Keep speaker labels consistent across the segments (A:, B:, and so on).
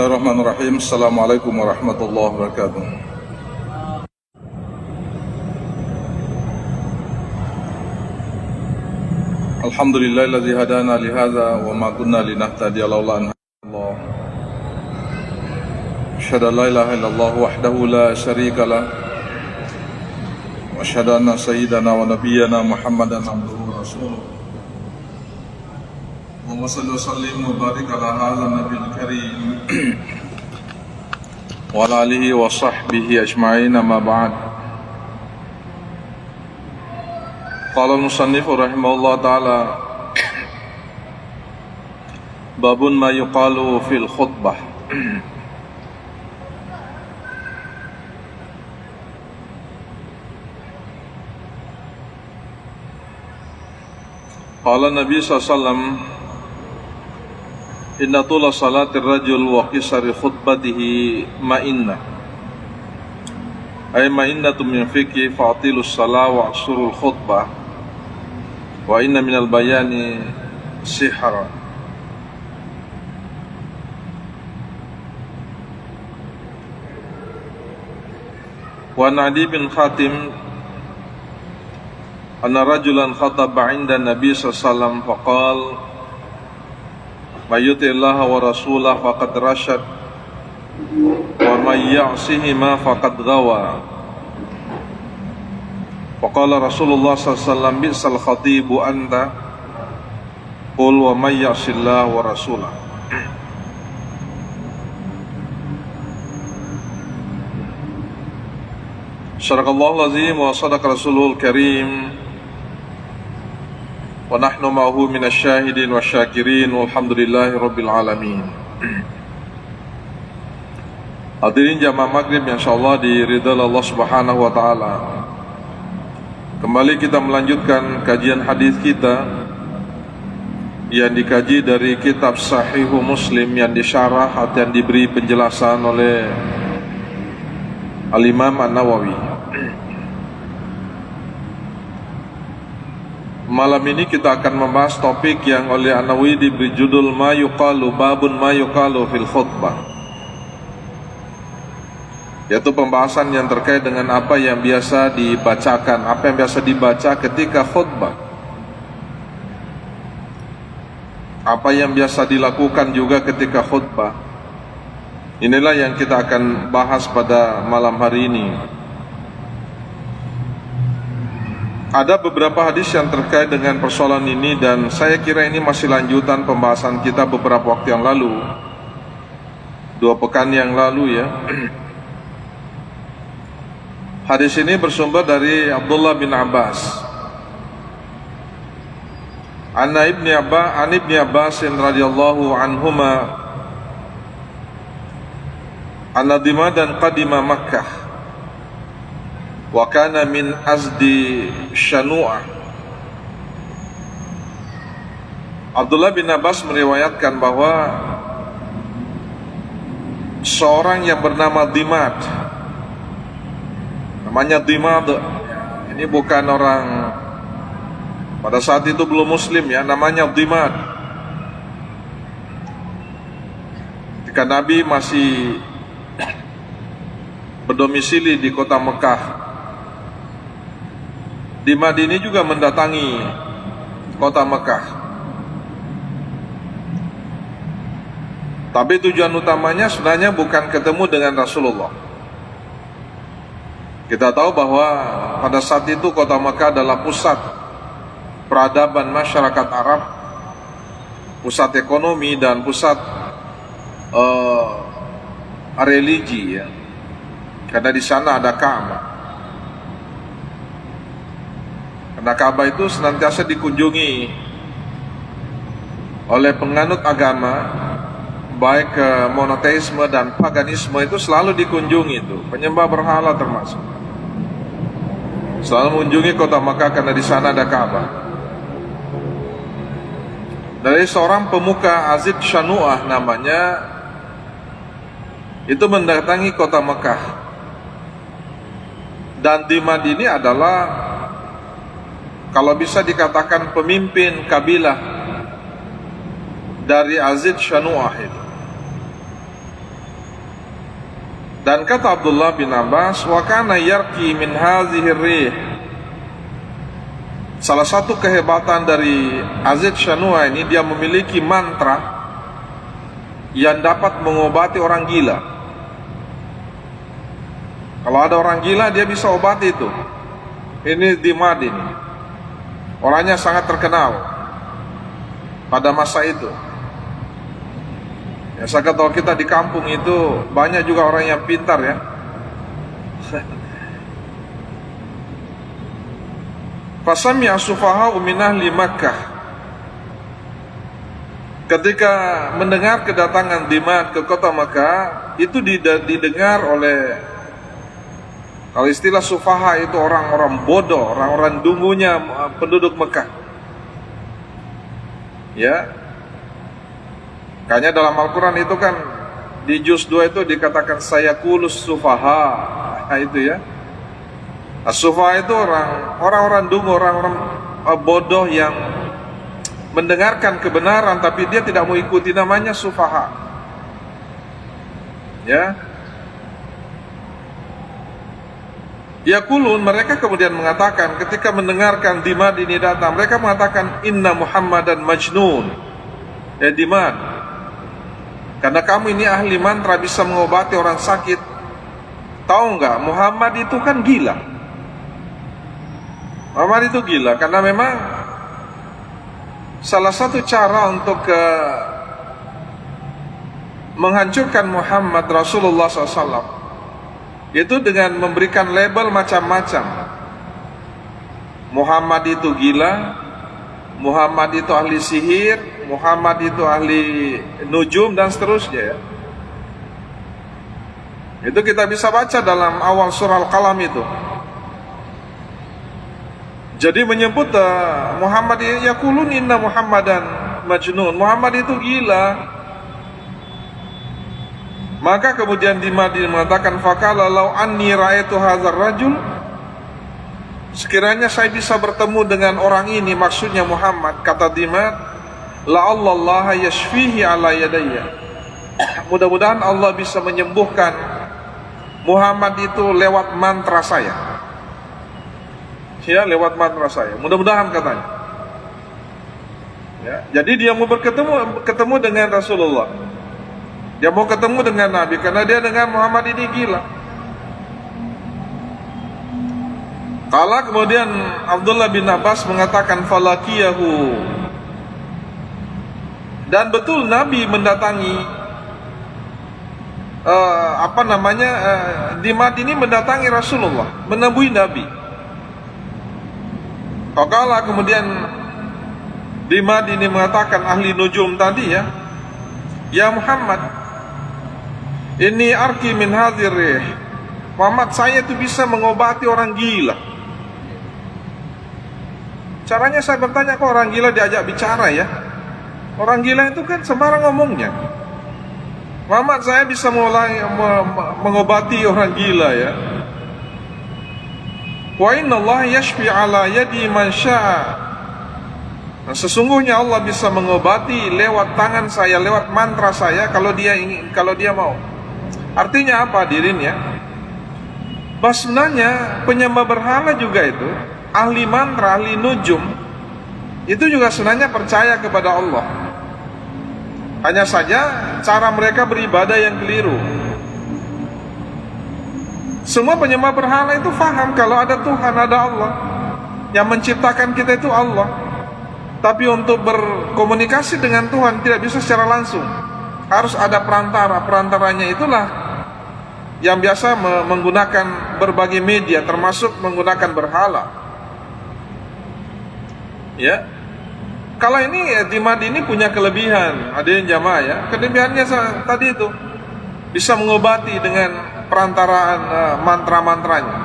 A: Bismillahirrahmanirrahim. Assalamualaikum warahmatullahi wabarakatuh. Alhamdulillahilladzi hadana li hadza wa ma kunna linahtadiya laula an hadana. Asyhadu an la ilaha illallah wahdahu la syarika lah. Wa asyhadu anna sayyidana wa nabiyyana Muhammadan abduhu wa rasuluh. Allahumma shalli wa sallim wa barik ala hadzal nabiyil karim wa ala alihi wa sahbihi ajma'in, amma ba'd. Qala al-musannif rahimahullah ta'ala, babun ma yuqalu fil khutbah. Qala Nabi SAW, inna tula salatir rajul wa qisari khutbatihi ma'inna, ay ma'innatu min fiqhi fa'atilus salah wa asurul khutbah wa inna minal bayani sihra. Wa Adi bin Khatim anna rajulan khataba 'inda Nabi sallallahu alaihi wasallam faqala may yuti'illaha wa rasulahu faqad rasyad wa may ya'sihima faqad ghawa. Faqala Rasulullah sallallahu alaihi wasallam bi'sal khatibu anta qul wa may ya'sillaha wa rasulahu. Sadaqallahul azim wa sadaqa rasulul karim wa nahnu ma'ahu minasyahidin wasyakirin walhamdulillahi rabbil alamin. Hadirin jamaah maghrib yang insyaallah diridhai Allah subhanahu wa ta'ala, kembali kita melanjutkan kajian hadis kita yang dikaji dari kitab Sahihu Muslim yang disyarah atau yang diberi penjelasan oleh Al-Imam An-Nawawi. Malam ini kita akan membahas topik yang oleh An-Nawawi diberi judul ma yuqalu, babun ma yuqalu fil khutbah, yaitu pembahasan yang terkait dengan apa yang biasa dibacakan, apa yang biasa dibaca ketika khutbah, apa yang biasa dilakukan juga ketika khutbah. Inilah yang kita akan bahas pada malam hari ini. Ada beberapa hadis yang terkait dengan persoalan ini dan saya kira ini masih lanjutan pembahasan kita beberapa waktu yang lalu, 2 pekan yang lalu ya. Hadis ini bersumber dari Abdullah bin Abbas. An Ibni Abbas radhiyallahu anhuma anna dimadan qadima Makkah wa kana min azdi Shanu'ah. Abdullah bin Abbas meriwayatkan bahwa seorang yang bernama Dimad, namanya Dimad, ini bukan orang pada saat itu belum muslim ya, namanya Dimad. Ketika Nabi masih berdomisili di kota Mekah, Dimad ini juga mendatangi kota Mekah, tapi tujuan utamanya sebenarnya bukan ketemu dengan Rasulullah. Kita tahu bahwa pada saat itu kota Mekah adalah pusat peradaban masyarakat Arab, pusat ekonomi dan pusat religi ya, karena di sana ada Ka'bah. Karena Ka'bah itu senantiasa dikunjungi oleh penganut agama, baik monoteisme dan paganisme itu selalu dikunjungi, itu penyembah berhala termasuk, selalu mengunjungi kota Makkah karena di sana ada Ka'bah. Dari seorang pemuka Azid Shanu'ah namanya, itu mendatangi kota Makkah, dan Dimad ini adalah kalau bisa dikatakan pemimpin kabilah dari Azid Shanu'ah itu. Dan kata Abdullah bin Abbas, wa kana yarqi min hadhihi rih. Salah satu kehebatan dari Aziz Shanua ini, dia memiliki mantra yang dapat mengobati orang gila. Kalau ada orang gila, dia bisa obati itu. Ini di Madin. Orangnya sangat terkenal pada masa itu. Ya, saya kata kalau kita di kampung itu banyak juga orang yang pintar ya. Fasami'a sufaha'u min ahli Makkah. Ketika mendengar kedatangan Dimad ke kota Makkah, itu didengar oleh, kalau istilah sufaha itu orang-orang bodoh, orang-orang dungunya penduduk Mekah. Ya. Makanya dalam Al-Quran itu kan di juz 2 itu dikatakan sayakulus sufaha. Nah, itu ya. As-sufaha itu orang-orang dungu, orang-orang bodoh yang mendengarkan kebenaran tapi dia tidak mau ikuti, namanya sufaha. Ya. Yaqulun, mereka kemudian mengatakan ketika mendengarkan Dimad ini datang, mereka mengatakan inna Muhammadan majnun. Ya Dimad, karena kamu ini ahli mantra, bisa mengobati orang sakit. Tahu enggak, Muhammad itu kan gila. Muhammad itu gila karena memang salah satu cara untuk menghancurkan Muhammad Rasulullah SAW itu dengan memberikan label macam-macam. Muhammad itu gila, Muhammad itu ahli sihir, Muhammad itu ahli nujum, dan seterusnya ya. Itu kita bisa baca dalam awal surah Al-Qalam itu. Jadi menyebut Muhammad, yaqulun inna Muhammadan majnun, Muhammad itu gila. Maka kemudian Dimad mengatakan, faqala law anni ra'aitu hadzal rajul, sekiranya saya bisa bertemu dengan orang ini, maksudnya Muhammad, kata Dimad, la Allah yashfihi ala yadayya, mudah-mudahan Allah bisa menyembuhkan Muhammad itu lewat mantra saya. Ya, lewat mantra saya, mudah-mudahan katanya. Ya, jadi dia mau ketemu dengan Rasulullah. Dia mau ketemu dengan Nabi karena dia dengan Muhammad ini gila. Kala kemudian Abdullah bin Abbas mengatakan falakiyahu, dan betul Nabi mendatangi Dimad ini mendatangi Rasulullah, menemui Nabi. Kala kemudian Dimad ini mengatakan, ahli nujum tadi ya, ya Muhammad, ini arki min hadhir rih, Muhammad, saya itu bisa mengobati orang gila. Caranya saya bertanya, kok orang gila diajak bicara ya? Orang gila itu kan sembarang ngomongnya. Muhammad, saya bisa mengobati orang gila ya. Wa inna Allah yashfi ala yadi man sya'a. Nah, sesungguhnya Allah bisa mengobati lewat tangan saya, lewat mantra saya, kalau dia ingin, kalau dia mau. Artinya apa hadirin ya? Bahwa sebenarnya penyembah berhala juga itu, ahli mantra, ahli nujum, itu juga sebenarnya percaya kepada Allah. Hanya saja cara mereka beribadah yang keliru. Semua penyembah berhala itu faham kalau ada Tuhan, ada Allah. Yang menciptakan kita itu Allah. Tapi untuk berkomunikasi dengan Tuhan tidak bisa secara langsung, harus ada perantara. Perantaranya itulah yang biasa menggunakan berbagai media, termasuk menggunakan berhala. Ya, kalau ini Dimad ini punya kelebihan, hadirin jamaah ya. Kelebihannya tadi itu bisa mengobati dengan perantaraan mantra-mantranya.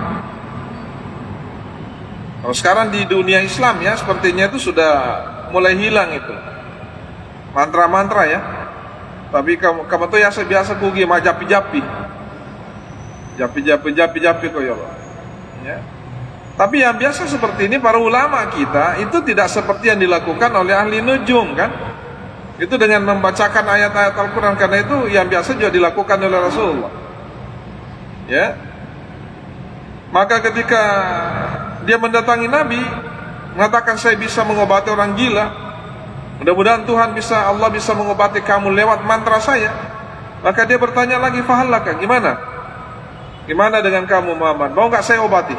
A: Kalau sekarang di dunia Islam ya, sepertinya itu sudah mulai hilang itu mantra-mantra ya. Tapi kamu tuh ya biasa kugi majapi-japi. Japi-japi kok ya Allah. Ya. Tapi yang biasa seperti ini para ulama kita itu tidak seperti yang dilakukan oleh ahli nujum kan. Itu dengan membacakan ayat-ayat Al-Quran, karena itu yang biasa juga dilakukan oleh Rasulullah. Ya. Maka ketika dia mendatangi Nabi, mengatakan saya bisa mengobati orang gila, mudah-mudahan Allah bisa mengobati kamu lewat mantra saya. Maka dia bertanya lagi, fahallaka, gimana dengan kamu Muhammad, mau gak saya obati?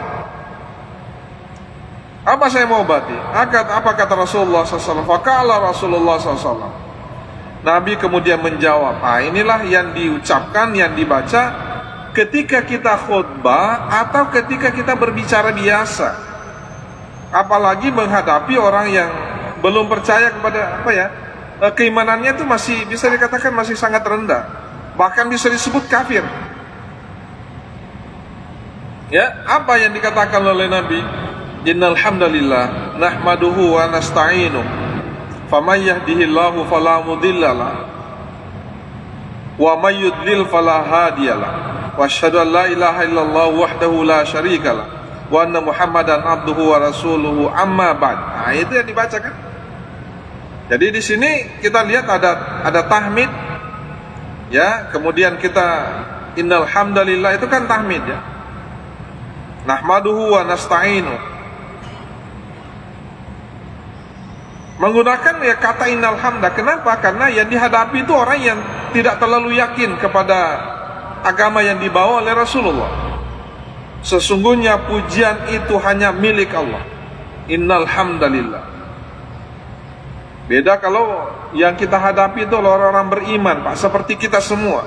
A: Apa saya mau obati? Apa kata Rasulullah SAW? Faqala Rasulullah SAW. Nabi kemudian menjawab, inilah yang diucapkan, yang dibaca ketika kita khutbah atau ketika kita berbicara biasa. Apalagi menghadapi orang yang belum percaya kepada keimanannya itu masih bisa dikatakan masih sangat rendah, bahkan bisa disebut kafir. Ya, apa yang dikatakan oleh Nabi? Innal hamdalillah nahmaduhu wa nasta'inu faman yahdihillahu fala mudhillalah wa may yudlil fala hadiyalah wa asyhadu an la ilaha illallah wahdahu la syarikalah wa anna muhammadan abduhu wa rasuluhu amma ba'd. Itu yang dibacakan. Jadi di sini kita lihat ada tahmid, ya, kemudian kita innal hamdalillah itu kan tahmid, ya. Nahmaduhu wa nasta'inu, menggunakan ya kata innal hamda. Kenapa? Karena yang dihadapi itu orang yang tidak terlalu yakin kepada agama yang dibawa oleh Rasulullah. Sesungguhnya pujian itu hanya milik Allah. Innal hamdalillah. Beda kalau yang kita hadapi itu orang-orang beriman, Pak, seperti kita semua.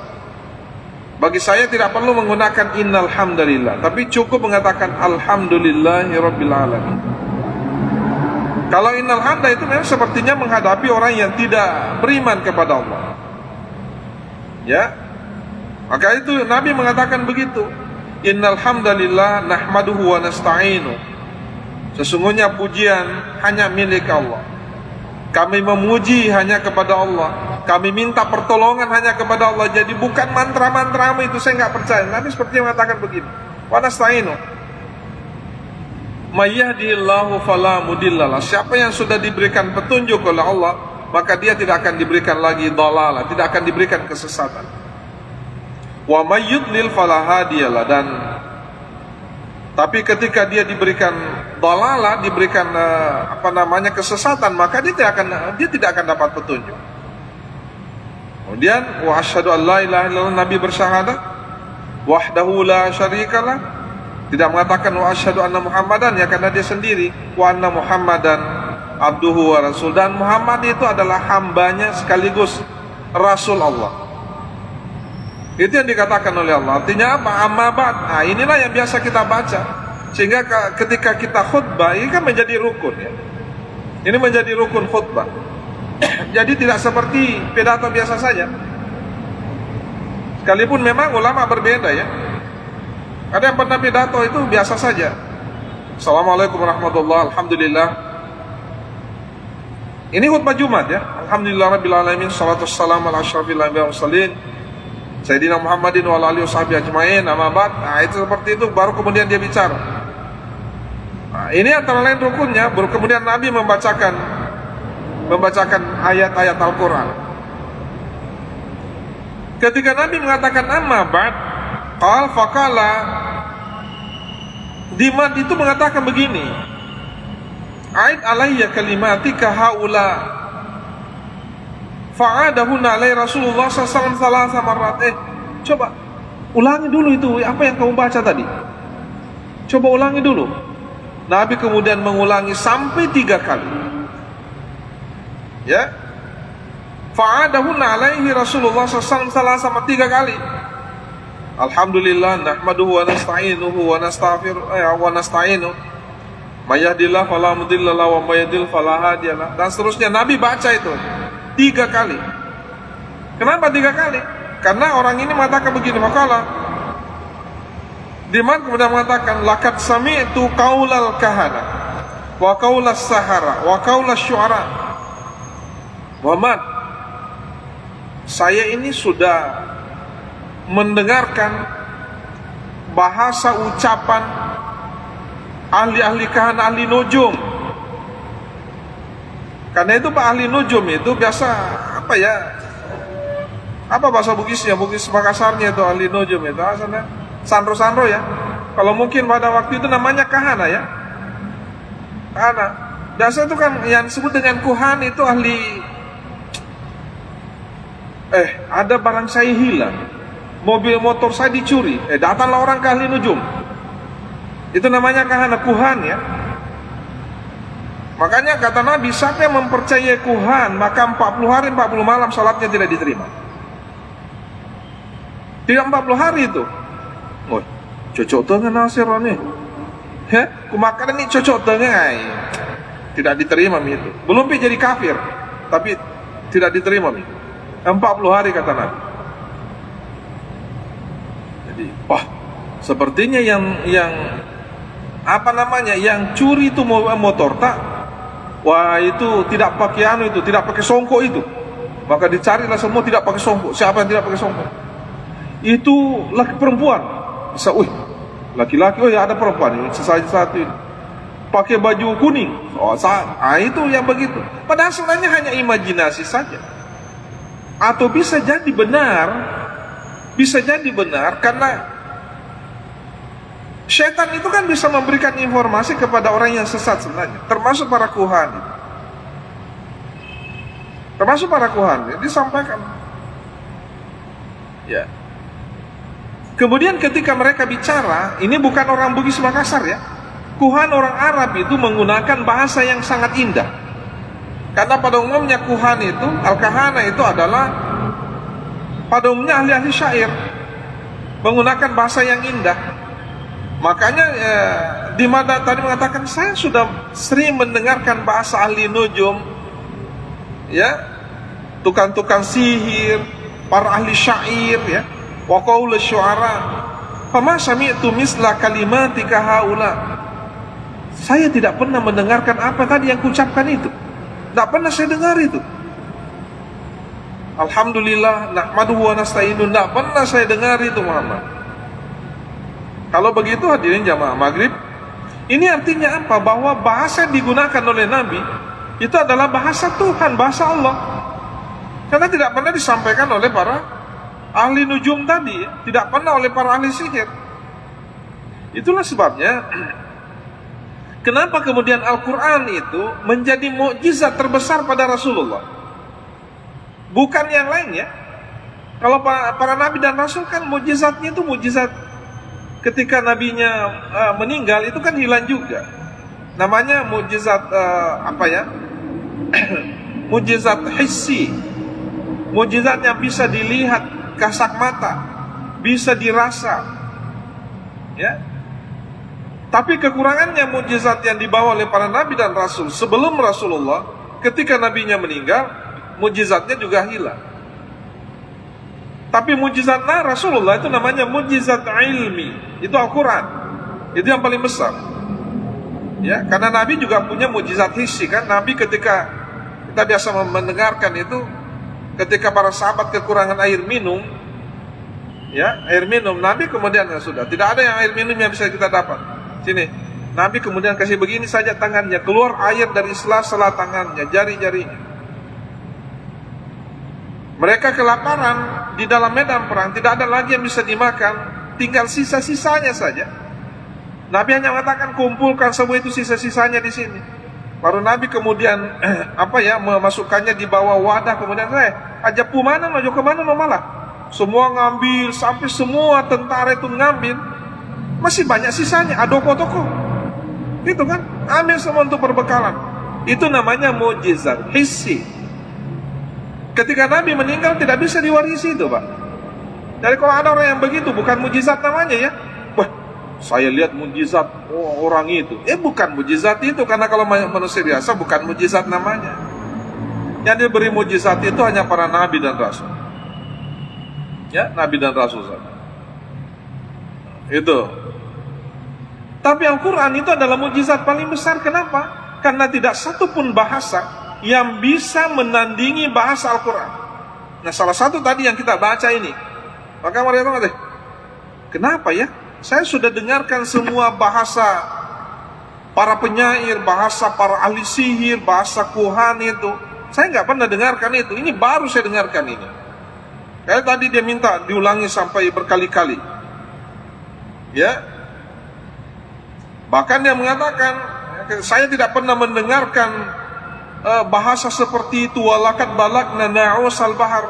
A: Bagi saya tidak perlu menggunakan innal hamdalillah, tapi cukup mengatakan alhamdulillahirabbil alamin. Kalau innal hamda itu memang sepertinya menghadapi orang yang tidak beriman kepada Allah. Ya. Maka itu Nabi mengatakan begitu. Innal hamdalillah nahmaduhu wa nasta'inu. Sesungguhnya pujian hanya milik Allah. Kami memuji hanya kepada Allah. Kami minta pertolongan hanya kepada Allah. Jadi bukan mantra-mantramu itu, saya enggak percaya. Nabi seperti mengatakan begini. Wa nasta'inu. Mayyahdihillahu fala mudhillalah. Siapa yang sudah diberikan petunjuk oleh Allah, maka dia tidak akan diberikan lagi dhalalah, tidak akan diberikan kesesatan. Wa may yudlil fala hadiyalah. Dan tapi ketika dia diberikan dhalalah, diberikan kesesatan, maka dia tidak akan dapat petunjuk. Kemudian wa asyhadu an la ilaha illallah, Nabi bersyahadat wahdahu la syarikalah. Tidak mengatakan wa asyhadu anna Muhammadan, ya, karena dia sendiri wa anna Muhammadan abduhu wa rasul, dan Muhammad itu adalah hambanya sekaligus rasul Allah. Itu yang dikatakan oleh Allah. Artinya apa? Amma ba'd. Inilah yang biasa kita baca. Sehingga ketika kita khutbah, ini kan menjadi rukun, ya. Ini menjadi rukun khutbah. Jadi tidak seperti pidato biasa saja. Sekalipun memang ulama berbeda, ya. Ada yang pernah pidato itu biasa saja. Assalamualaikum warahmatullahi wabarakatuh, alhamdulillah. Ini khutbah Jumat, ya. Alhamdulillah rabbil alamin, salatu wassalamu ala asyrafil anbiya'i wal mursalin Sayyidina Muhammadin wa ala alihi washabihi ajmain, amma ba'd. Itu seperti itu, baru kemudian dia bicara. Ini antara lain rukunnya. Baru kemudian Nabi membacakan ayat-ayat Al-Quran. Ketika Nabi mengatakan amma ba'd, faqala, Dimad itu mengatakan begini, Aid alayya kalimatika haula fa'adahuna alai Rasulullah sallallahu alaihi wasallam. Coba ulangi dulu itu apa yang kamu baca tadi. Coba ulangi dulu. Nabi kemudian mengulangi sampai 3 kali. Ya. Fa'adahuna alaihi Rasulullah sallallahu alaihi wasallam 3 kali. Alhamdulillah nahmaduhu wa nasta'inuhu wa nasta'inu may yahdihillahu fala mudhillalah wa may yudlil fala hadiyalah. Dan seterusnya Nabi baca itu 3 kali. Kenapa 3 kali? Karena orang ini mengatakan begini, makalah Dimana kemudian mengatakan laqad sami'tu qaulal kahana wa qaulas sahara wa qaulas syu'ara. Muhammad, saya ini sudah mendengarkan bahasa ucapan ahli-ahli kahana, ahli nujum. Karena itu Pak, ahli nujum itu biasa apa ya? Apa bahasa Bugisnya? Bugis Makassarnya itu ahli nujum itu asalnya Sandro-sandro ya. Kalau mungkin pada waktu itu namanya kahana ya. Kahana. Biasa itu kan yang disebut dengan kuhan itu ahli. Ada barang saya hilang, mobil motor saya dicuri. Datanglah orang ke ahli nujum. Itu namanya kahana, kuhan ya. Makanya kata Nabi, siapa yang mempercayai kuhan, maka 40 hari 40 malam salatnya tidak diterima. Tidak 40 hari itu. Oh, cocok dengan nasir ni. Kumakan ini cocok dengan tidak diterima itu. Belum jadi kafir, tapi tidak diterima itu. 40 hari kata Nabi. Jadi, sepertinya yang yang curi itu motor tak. Wah, itu tidak pakai itu, tidak pakai songkok itu. Maka dicarilah semua tidak pakai songkok. Siapa yang tidak pakai songkok? Itu laki perempuan. Bisa, laki-laki, ya ada perempuan ini satu ini. Pakai baju kuning. Itu yang begitu. Padahal sebenarnya hanya imajinasi saja. Atau bisa jadi benar karena syaitan itu kan bisa memberikan informasi kepada orang yang sesat sebenarnya, termasuk para kuhan. Disampaikan. Ya. Kemudian ketika mereka bicara, ini bukan orang Bugis Makassar ya. Kuhan orang Arab itu menggunakan bahasa yang sangat indah. Karena pada umumnya kuhan itu, al-kahana itu adalah pada umumnya ahli-ahli syair, menggunakan bahasa yang indah. Makanya di mana tadi mengatakan saya sudah sering mendengarkan bahasa ahli nujum, ya, tukang-tukang sihir, para ahli syair, ya, wa qaul syu'ara, fama sami'tu misla kalimatika haula. Saya tidak pernah mendengarkan apa tadi yang kucapkan itu. Tidak pernah saya dengar itu. Alhamdulillah, nahmaduhu wa nasta'inu. Tidak pernah saya dengar itu Muhammad. Kalau begitu hadirin jamaah maghrib, ini artinya apa? Bahwa bahasa yang digunakan oleh Nabi itu adalah bahasa Tuhan, bahasa Allah. Karena tidak pernah disampaikan oleh para ahli nujum tadi, tidak pernah oleh para ahli sihir. Itulah sebabnya kenapa kemudian Al-Quran itu menjadi mukjizat terbesar pada Rasulullah, bukan yang lainnya. Kalau para nabi dan rasul kan mukjizatnya itu mukjizat ketika nabinya meninggal itu kan hilang juga. Namanya mukjizat mukjizat hissi, mukjizat yang bisa dilihat kasat mata, bisa dirasa, ya. Tapi kekurangannya mukjizat yang dibawa oleh para nabi dan rasul sebelum Rasulullah, ketika nabinya meninggal, mukjizatnya juga hilang. Tapi mukjizat Rasulullah itu namanya mukjizat ilmi, itu Al-Quran, itu yang paling besar. Ya, karena nabi juga punya mukjizat hissi kan. Nabi ketika kita biasa mendengarkan itu, ketika para sahabat kekurangan air minum, ya, air minum, nabi kemudian sudah tidak ada yang air minum yang bisa kita dapat. Sini, Nabi kemudian kasih begini saja tangannya, keluar air dari sela-sela tangannya, jari-jarinya. Mereka kelaparan di dalam medan perang, tidak ada lagi yang bisa dimakan, tinggal sisa-sisanya saja. Nabi hanya mengatakan kumpulkan semua itu sisa-sisanya di sini. Baru Nabi kemudian memasukkannya di bawah wadah, kemudian aja pumana maju kemana malah. Semua ngambil, sampai semua tentara itu ngambil. Masih banyak sisanya, adoko-toko. Gitu kan? Ambil semua untuk perbekalan. Itu namanya mukjizat hissi. Ketika Nabi meninggal tidak bisa diwarisi itu, Pak. Jadi kalau ada orang yang begitu, bukan mukjizat namanya ya. Wah, saya lihat mukjizat orang itu. Bukan mukjizat itu, karena kalau manusia biasa bukan mukjizat namanya. Yang diberi mukjizat itu hanya para nabi dan rasul. Ya, nabi dan rasul saja. Itu. Tapi Al-Quran itu adalah mukjizat paling besar. Kenapa? Karena tidak satu pun bahasa yang bisa menandingi bahasa Al-Quran. Nah, salah satu tadi yang kita baca ini. Maka mari kita lihat, kenapa ya? Saya sudah dengarkan semua bahasa para penyair, bahasa para ahli sihir, bahasa kuhan itu. Saya nggak pernah dengarkan itu. Ini baru saya dengarkan ini. Kayak tadi dia minta diulangi sampai berkali-kali. Ya, bahkan dia mengatakan, saya tidak pernah mendengarkan bahasa seperti itu, walakat balagna na'usal bahar.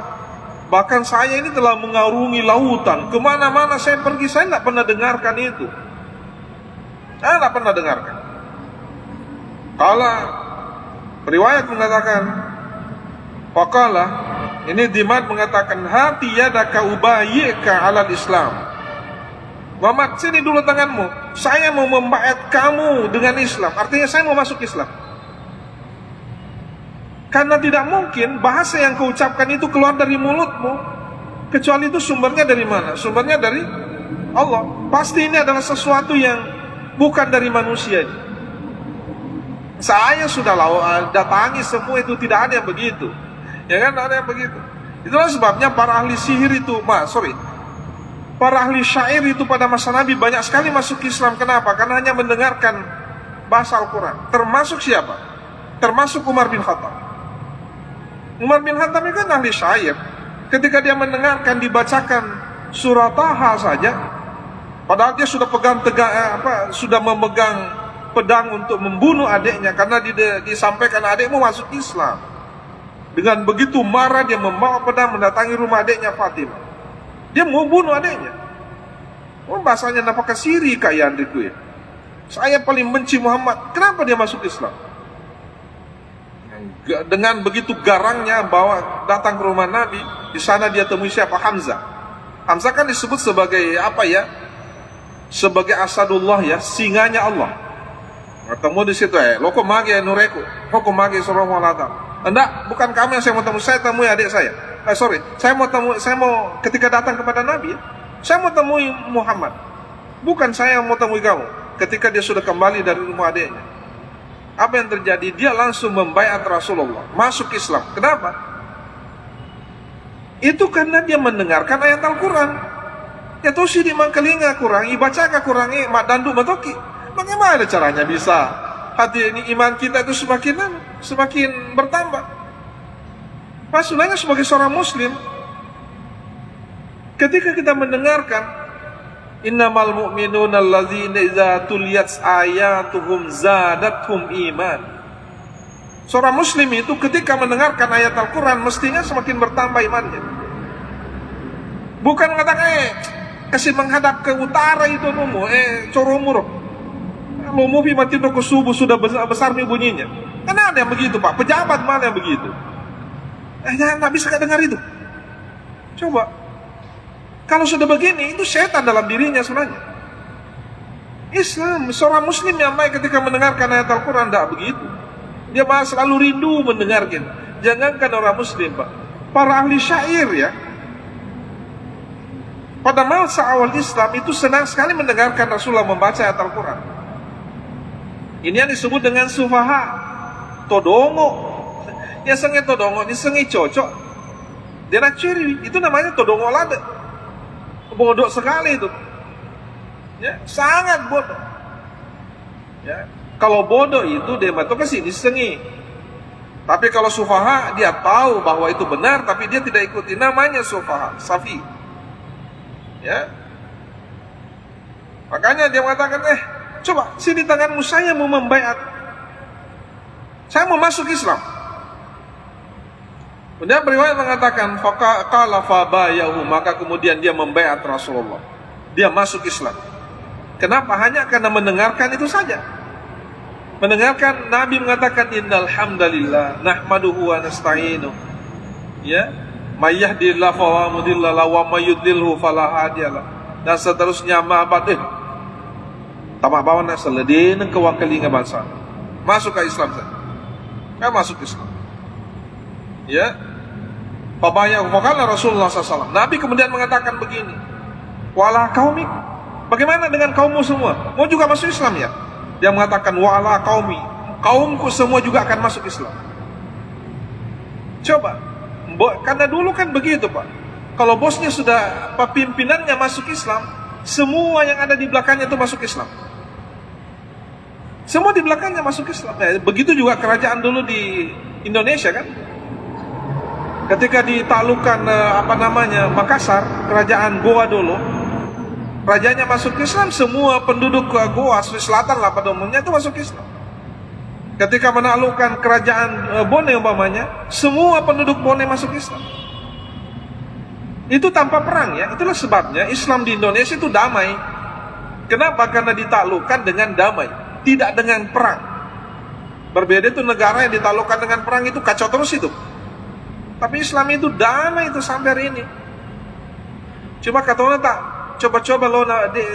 A: Bahkan saya ini telah mengarungi lautan, kemana-mana saya pergi, saya tidak pernah dengarkan itu. Saya tidak pernah dengarkan. Kalau riwayat mengatakan, faqala, ini Dimad mengatakan, hati yadaka ubayyika alal Islam. Muhammad, sini dulu tanganmu, saya mau membaiat kamu dengan Islam. Artinya saya mau masuk Islam. Karena tidak mungkin bahasa yang kau ucapkan itu keluar dari mulutmu, kecuali itu sumbernya dari mana? Sumbernya dari Allah. Pasti ini adalah sesuatu yang bukan dari manusia. Saya sudah datangi semua itu, tidak ada yang begitu. Ya kan, ada yang begitu. Itulah sebabnya para ahli sihir itu, para ahli syair itu pada masa Nabi banyak sekali masuk Islam. Kenapa? Karena hanya mendengarkan bahasa Al-Quran. Termasuk siapa? Termasuk Umar bin Khattab. Umar bin Khattab itu kan ahli syair. Ketika dia mendengarkan dibacakan surah Taha saja, padahal dia sudah sudah memegang pedang untuk membunuh adiknya, karena disampaikan adikmu masuk Islam. Dengan begitu marah dia membawa pedang mendatangi rumah adiknya Fatimah. Dia mau bunuh adiknya. Bahasanya napakah siri kayak adikku ya. Saya paling benci Muhammad. Kenapa dia masuk Islam? Dengan begitu garangnya datang ke rumah Nabi. Di sana dia temui siapa? Hamzah. Hamzah kan disebut sebagai sebagai Asadullah ya, singanya Allah. Ketemu di situ loko magi nureku, loko magi sallallahu alaihi wasallam. Enggak, bukan kamu yang saya mau temui, saya temui adik saya. Saya mau ketika datang kepada Nabi, saya mau temui Muhammad. Bukan saya yang mau temui kamu. Ketika dia sudah kembali dari rumah adiknya, apa yang terjadi? Dia langsung membaiat Rasulullah, masuk Islam. Kenapa? Itu karena dia mendengarkan ayat Al-Quran. Ya tuh sih di mangkelinga kurangi, baca kurangi, madandu matoki. Bagaimana caranya bisa hati ini iman kita itu semakin bertambah? Maksudnya sebagai seorang muslim, ketika kita mendengarkan innamal mu'minuna alladzina idza tuliyat ayatuhum zadatuhum iman. Seorang muslim itu ketika mendengarkan ayat Al-Quran mestinya semakin bertambah imannya. Bukan mengatakan kasih menghadap ke utara itu coromur. Mau mati ke subuh sudah besar bunyinya. Karena ada yang begitu Pak, pejabat mana yang begitu? Nggak bisa dengar itu. Coba, kalau sudah begini, itu setan dalam dirinya sebenarnya. Islam, seorang muslim yang baik ketika mendengarkan ayat Al-Quran tidak begitu. Dia malah selalu rindu mendengarkan. Jangankan orang muslim Pak, para ahli syair ya, pada masa awal Islam itu senang sekali mendengarkan Rasulullah membaca ayat Al-Quran. Ini yang disebut dengan sufaha, todongo. Ya sengi todongo, ini sengi cocok. Dia nak ciri, itu namanya todongo lada. Bodoh sekali itu. Ya, sangat bodoh. Ya, kalau bodoh itu dia matok ke sini sengi. Tapi kalau sufaha dia tahu bahwa itu benar tapi dia tidak ikuti, namanya sufaha, safi. Ya. Makanya dia mengatakan, coba sini tanganmu, saya mau membaiat. Saya mau masuk Islam. Kemudian riwayat mengatakan faqala fabayahu, maka kemudian dia membaiat Rasulullah. Dia masuk Islam. Kenapa? Hanya karena mendengarkan itu saja. Mendengarkan Nabi mengatakan innal hamdalillah nahmaduhu wa nasta'inu. Ya, may yahdihillahu fa huwa mudillil wa may yudlilhu fala hadiyalah. Dan seterusnya tamak bawa nak seledin ke wakalinga bangsa. Masuk ke Islam saja. Masuk Islam. Ya. Pabaya faqala Rasulullah SAW. Nabi kemudian mengatakan begini. Wala qaumi. Bagaimana dengan kaummu semua? Mau juga masuk Islam ya? Dia mengatakan wala qaumi. Kaumku semua juga akan masuk Islam. Coba. Karena dulu kan begitu Pak. Kalau bosnya sudah, pimpinannya masuk Islam, semua yang ada di belakangnya itu masuk Islam. Semua di belakangnya masuk Islam. Begitu juga kerajaan dulu di Indonesia kan. Ketika ditaklukkan Makassar, kerajaan Goa dulu, rajanya masuk Islam, semua penduduk Goa Sulawesi Selatan lah pada umumnya itu masuk Islam. Ketika menaklukkan kerajaan Bone umpamanya, semua penduduk Bone masuk Islam. Itu tanpa perang ya. Itulah sebabnya Islam di Indonesia itu damai. Kenapa? Karena ditaklukkan dengan damai, tidak dengan perang. Berbeda itu negara yang ditaklukkan dengan perang itu kacau terus itu. Tapi Islam itu damai itu sampai hari ini. Cuma kata orang tak coba-coba lo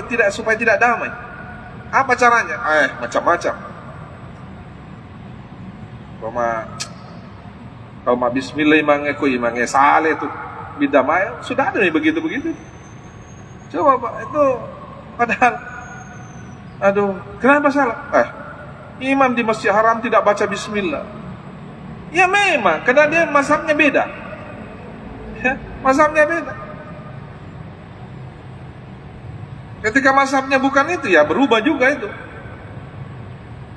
A: tidak supaya tidak damai. Apa caranya? Macam-macam. Kalau bismillah imange saleh itu bidamai sudah ada nih begitu-begitu. Coba Pak, itu padahal kenapa salah? Imam di Masjid Haram tidak baca bismillah. Ya memang, karena dia mazhabnya beda. Ya, mazhabnya beda. Ketika mazhabnya bukan itu ya berubah juga itu.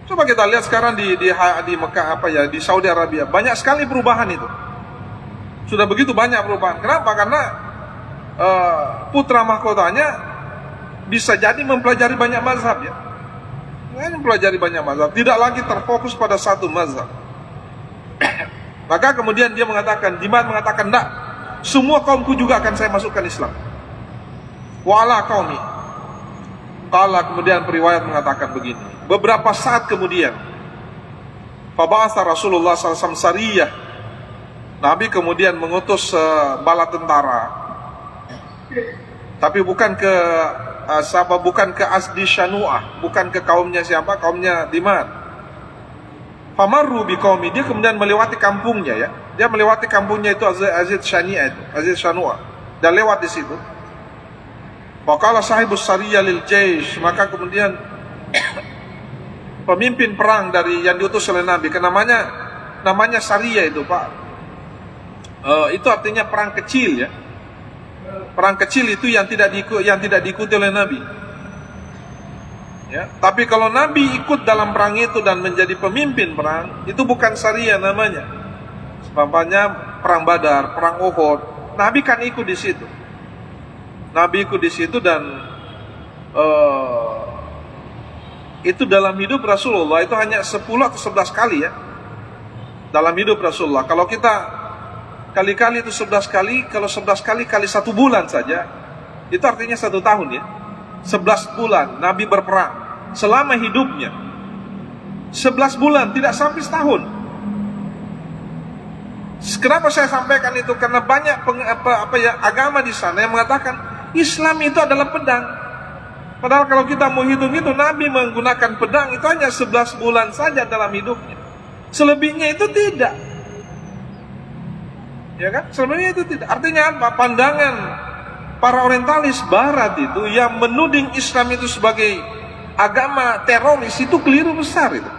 A: Coba kita lihat sekarang di Mekah di Saudi Arabia, banyak sekali perubahan itu. Sudah begitu banyak perubahan. Kenapa? Karena putra mahkotanya bisa jadi mempelajari banyak mazhab ya. Mempelajari banyak mazhab, tidak lagi terfokus pada satu mazhab. Maka kemudian dia mengatakan, Jemaat mengatakan, enggak, semua kaumku juga akan saya masukkan Islam. Wala qaumi. Qala, kemudian periwayat mengatakan begini. Beberapa saat kemudian, faba'atha Rasulullah SAW sariyah. Nabi kemudian mengutus bala tentara. Tapi bukan ke bukan ke Asdi Shanu'ah, bukan ke kaumnya siapa? Kaumnya Dimad. Famarru biqaumi, dia kemudian melewati kampungnya ya. Dia melewati kampungnya itu Azid Shani'ah itu, Azid Shanu'ah. Dan lewat di situ. Waqala sahibus sariyah lil jaish, maka kemudian pemimpin perang dari yang diutus oleh Nabi, namanya sariyah itu, Pak. Itu artinya perang kecil ya. Perang kecil itu yang tidak diikuti oleh Nabi. Ya, tapi kalau Nabi ikut dalam perang itu dan menjadi pemimpin perang, itu bukan sariyah namanya. Sebabnya perang Badar, perang Uhud, Nabi kan ikut di situ. Nabi ikut di situ dan itu dalam hidup Rasulullah itu hanya 10 atau 11 kali ya. Dalam hidup Rasulullah. Kalau kita kali-kali itu 11 kali, kalau 11 kali kali 1 bulan saja, itu artinya 1 tahun ya. 11 bulan Nabi berperang selama hidupnya. 11 bulan, tidak sampai setahun. Kenapa saya sampaikan itu? Karena banyak agama di sana yang mengatakan Islam itu adalah pedang. Padahal kalau kita mau hitung itu, Nabi menggunakan pedang itu hanya 11 bulan saja dalam hidupnya. Selebihnya itu tidak. Ya kan? Selebihnya itu tidak. Artinya apa? Pandangan para orientalis barat itu yang menuding Islam itu sebagai agama teroris itu keliru besar itu.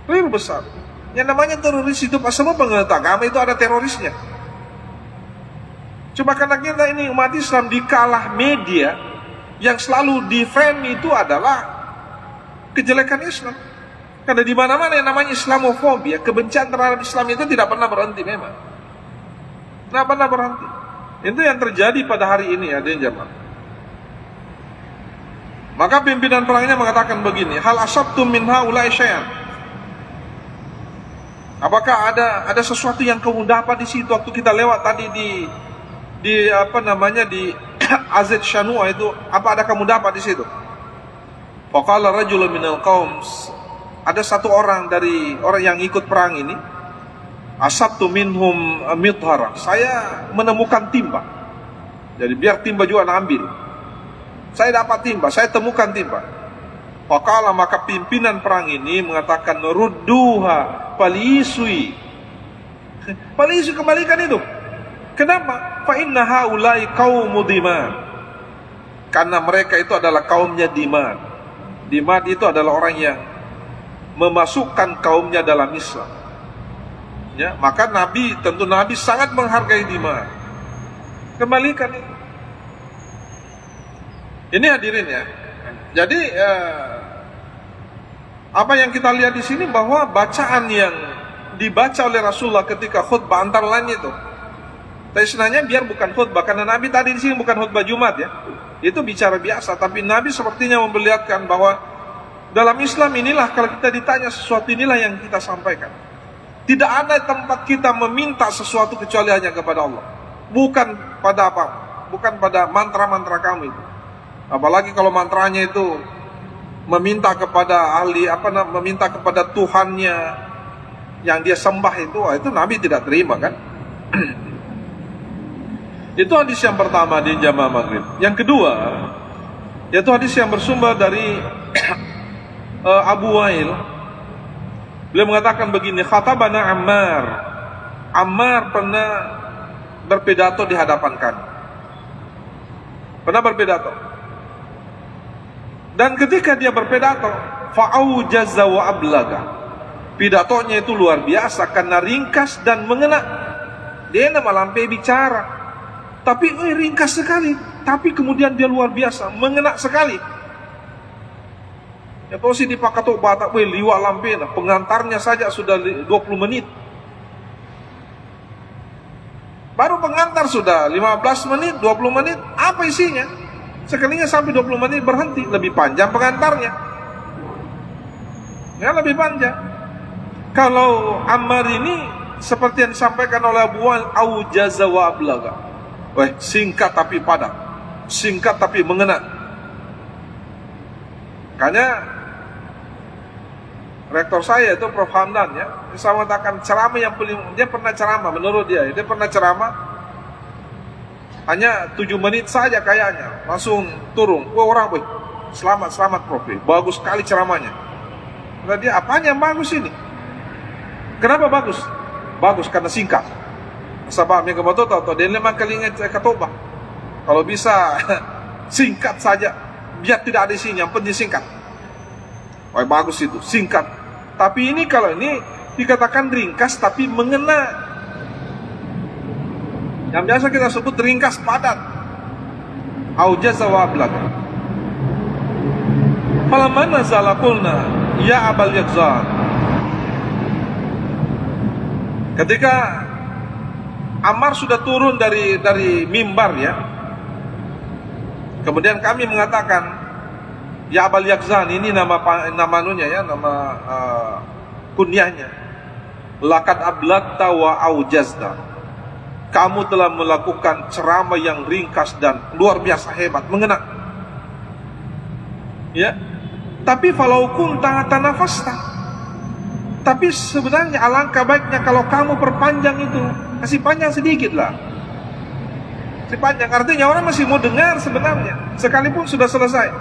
A: Keliru besar. Yang namanya teroris itu pas semua penganut agama itu ada terorisnya. Cuma karena kita ini umat Islam dikalah media yang selalu di frame itu adalah kejelekan Islam. Karena di mana-mana yang namanya Islamofobia, kebencian terhadap Islam itu tidak pernah berhenti memang. Tidak pernah berhenti. Itu yang terjadi pada hari ini ada yang jamaah. Maka pimpinan perangnya mengatakan begini, hal asabtum min haula'i syai'an. Apakah ada sesuatu yang kamu dapat di situ waktu kita lewat tadi di Azid Shanu'ah itu, apa ada kamu dapat di situ? Faqala rajulun minal qaum, ada satu orang dari orang yang ikut perang ini, asabtu minhum midhara, saya menemukan timba. Jadi biar timba juga ambil. Saya dapat timba, saya temukan timba. Faqala, maka pimpinan perang ini mengatakan rudduha falisui. Falisui, kembalikan itu. Kenapa? Fa inna haula'i qaumu Dimad. Karena mereka itu adalah kaumnya Dimad. Dimad itu adalah orang yang memasukkan kaumnya dalam Islam. Ya, maka Nabi sangat menghargai Dimad. Kembalikan itu. Ini hadirin ya. Jadi apa yang kita lihat di sini bahwa bacaan yang dibaca oleh Rasulullah ketika khutbah antara lain itu. Tapi sebenarnya biar bukan khutbah, karena Nabi tadi di sini bukan khutbah Jumat ya. Itu bicara biasa, tapi Nabi sepertinya memperlihatkan bahwa dalam Islam inilah kalau kita ditanya sesuatu inilah yang kita sampaikan. Tidak ada tempat kita meminta sesuatu kecuali hanya kepada Allah. Bukan pada apa? Bukan pada mantra-mantra kamu itu. Apalagi kalau mantranya itu meminta kepada ahli meminta kepada Tuhannya yang dia sembah itu Nabi tidak terima kan? Itu hadis yang pertama di jamaah maghrib. Yang kedua, yaitu hadis yang bersumber dari Abu Wail. Beliau mengatakan begini, khatabana Ammar. Ammar pernah berpidato di hadapan kami. Pernah berpidato. Dan ketika dia berpidato, fa'aujaza wa ablaga. Pidatonya itu luar biasa karena ringkas dan mengena. Dia melampaui bicara. Tapi ringkas sekali, tapi kemudian dia luar biasa, mengena sekali. Ya tahu sih di Pakato Batak, liwat lampena, pengantarnya saja sudah 20 menit. Baru pengantar sudah 15 menit, 20 menit, apa isinya? Sekalinya sampai 20 menit berhenti, lebih panjang pengantarnya. Ya lebih panjang. Kalau Ammar ini seperti yang disampaikan oleh Abu Wail, aujaza wa ablaga. Singkat tapi padat, singkat tapi mengena. Makanya rektor saya itu Prof. Hamdan ya, saya mengatakan ceramah yang paling, dia pernah ceramah menurut dia pernah ceramah hanya 7 menit saja kayaknya, langsung turun. Orang selamat Prof, bagus sekali ceramahnya. Kata dia, apanya yang bagus ini? Kenapa bagus? Bagus karena singkat. Sebab yang kebetulan atau dia memang kelingat ketubah. Kalau bisa singkat saja, biar tidak ada isinya, yang penting singkat. Bagus itu, singkat. Tapi ini kalau ini dikatakan ringkas tapi mengena. Yang biasa kita sebut ringkas padat. Aujaza wa ablaga. Falamma nazala qulna ya Abal Yaqzan. Ketika Ammar sudah turun dari mimbar ya. Kemudian kami mengatakan, ya Abal Yaqzan, ini nama anunya ya, nama kunyahnya. Laqad ablagta wa aujazta. Kamu telah melakukan ceramah yang ringkas dan luar biasa hebat, mengena. Ya. Tapi falau kunta tanafasta. Tapi sebenarnya alangkah baiknya kalau kamu perpanjang itu, kasih panjang sedikit lah. Kasih panjang, artinya orang masih mau dengar sebenarnya, sekalipun sudah selesai.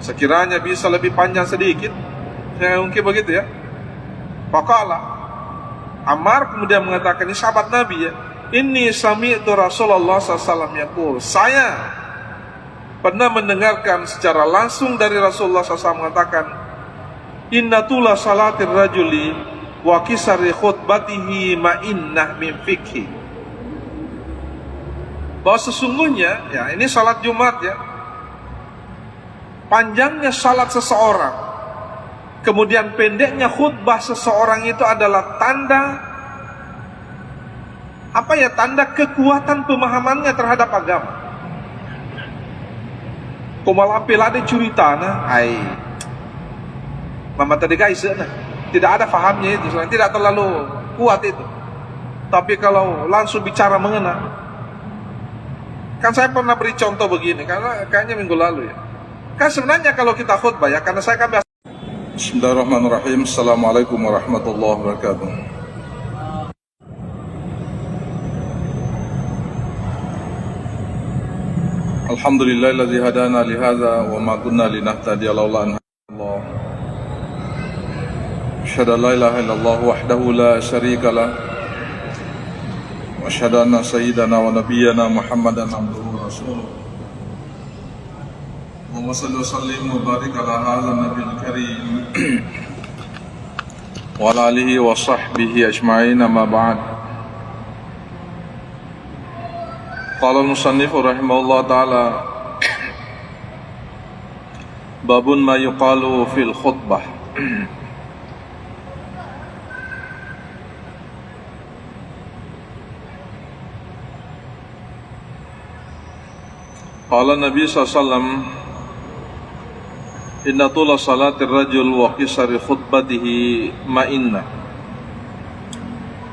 A: Sekiranya bisa lebih panjang sedikit, ya mungkin begitu ya. Faqala Ammar kemudian mengatakan, ini sahabat Nabi ya, inni sami'tu Rasulullah SAW yaqul, saya pernah mendengarkan secara langsung dari Rasulullah SAW mengatakan, inna tula salatir rajuli wa kisari khutbatihi ma'innah min fikhi. Bahwa sesungguhnya ya, ini salat Jumat ya, panjangnya salat seseorang, kemudian pendeknya khutbah seseorang itu adalah tanda apa ya, tanda kekuatan pemahamannya terhadap agama. Kumalampi lade curitana Mama tadi guys, tidak ada fahamnya itu, tidak terlalu kuat itu. Tapi kalau langsung bicara mengena, kan saya pernah beri contoh begini, karena kayaknya minggu lalu ya. Kan sebenarnya kalau kita khutbah ya, karena saya kan biasa. Bismillahirrahmanirrahim. Assalamualaikum warahmatullahi wabarakatuh. Alhamdulillahilladzi hadana li hadza wa ma kunna linahtadiya laula an hadana. Asyhadu an la ilaha illallah wahdahu la syarika lah wa asyhadu anna sayyidana wa nabiyyana Muhammadan abduhu wa rasuluh. Allahumma shalli wa sallim wa barik ala hadzal nabiyil karim wa ala alihi wa sahbihi ajma'in, amma ba'd. Qala al-musannif rahimahullah ta'ala, babun ma yuqalu fil khutbah. Qala Nabi SAW, inna tula salatir rajul wa qisari khutbatihi ma'inna,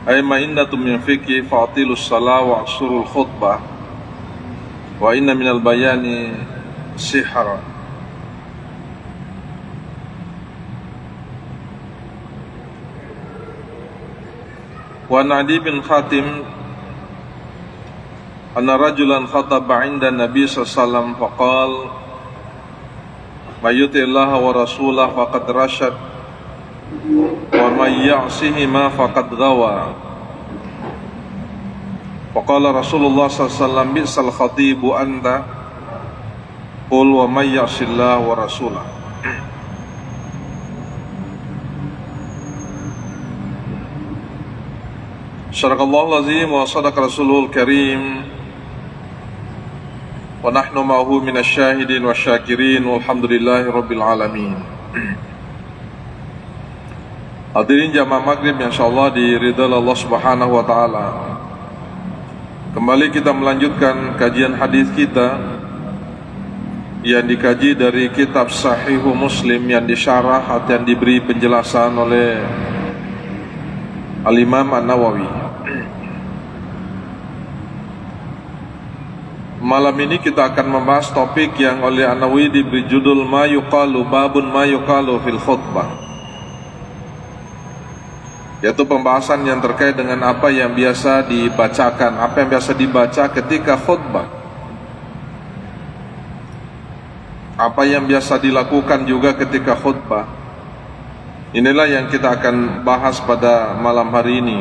A: ay ma'innatu min fiqhi fa'atilus salah wa aksurul khutbah wa inna minal bayani sihra. Wa Adi bin Khatim anna rajulan khataba 'inda Nabi sallallahu alaihi wasallam faqal may yuti'illaha wa rasulahu faqad rasyad wa may ya'sihima faqad ghawa. Faqala Rasulullah sallallahu alaihi wasallam bi'sal khatibu anta qul wa may ya'sillaha wa rasulahu. Sadaqallahul azim wa sadaqa rasulul karim wa nahnu ma'ahu minasyahidin wa syakirin walhamdulillahi rabbil alamin. Hadirin jamaah maghrib yang insyaallah diridhai Allah subhanahu wa ta'ala, kembali kita melanjutkan kajian hadis kita yang dikaji dari kitab Sahihu Muslim yang disyarah atau yang diberi penjelasan oleh Al-Imam An-Nawawi. Malam ini kita akan membahas topik yang oleh An-Nawawi diberi judul ma yuqalu, babun ma yuqalu fil khutbah, yaitu pembahasan yang terkait dengan apa yang biasa dibacakan, apa yang biasa dibaca ketika khutbah, apa yang biasa dilakukan juga ketika khutbah. Inilah yang kita akan bahas pada malam hari ini.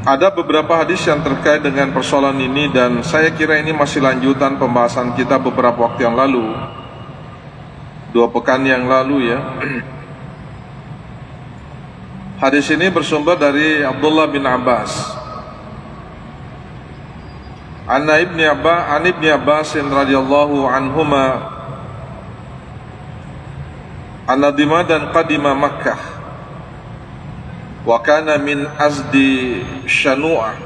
A: Ada beberapa hadis yang terkait dengan persoalan ini dan saya kira ini masih lanjutan pembahasan kita beberapa waktu yang lalu, 2 pekan yang lalu ya. Hadis ini bersumber dari Abdullah bin Abbas. An Ibni Abbas radhiyallahu anhuma anna Dimadan qadima Makkah wa kana min Azdi Shanu'ah.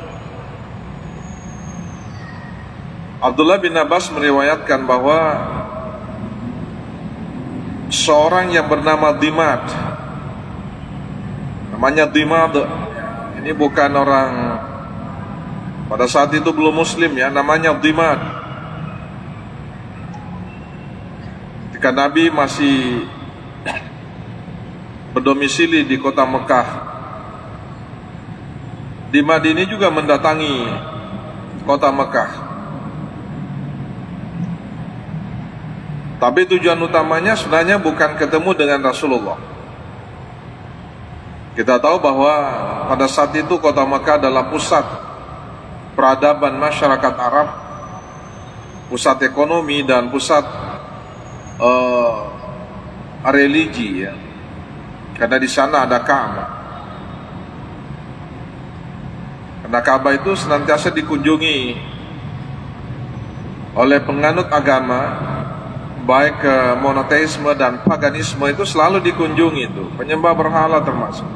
A: Abdullah bin Abbas meriwayatkan bahwa seorang yang bernama Dimad, namanya Dimad, ini bukan orang pada saat itu belum muslim ya, namanya Dimad. Ketika Nabi masih berdomisili di kota Mekah, Dimad ini juga mendatangi kota Mekah. Tapi tujuan utamanya sebenarnya bukan ketemu dengan Rasulullah. Kita tahu bahwa pada saat itu kota Mekah adalah pusat peradaban masyarakat Arab, pusat ekonomi dan pusat religi ya. Karena di sana ada Ka'bah. Karena Ka'bah itu senantiasa dikunjungi oleh penganut agama, baik monoteisme dan paganisme itu selalu dikunjungi itu, penyembah berhala termasuk.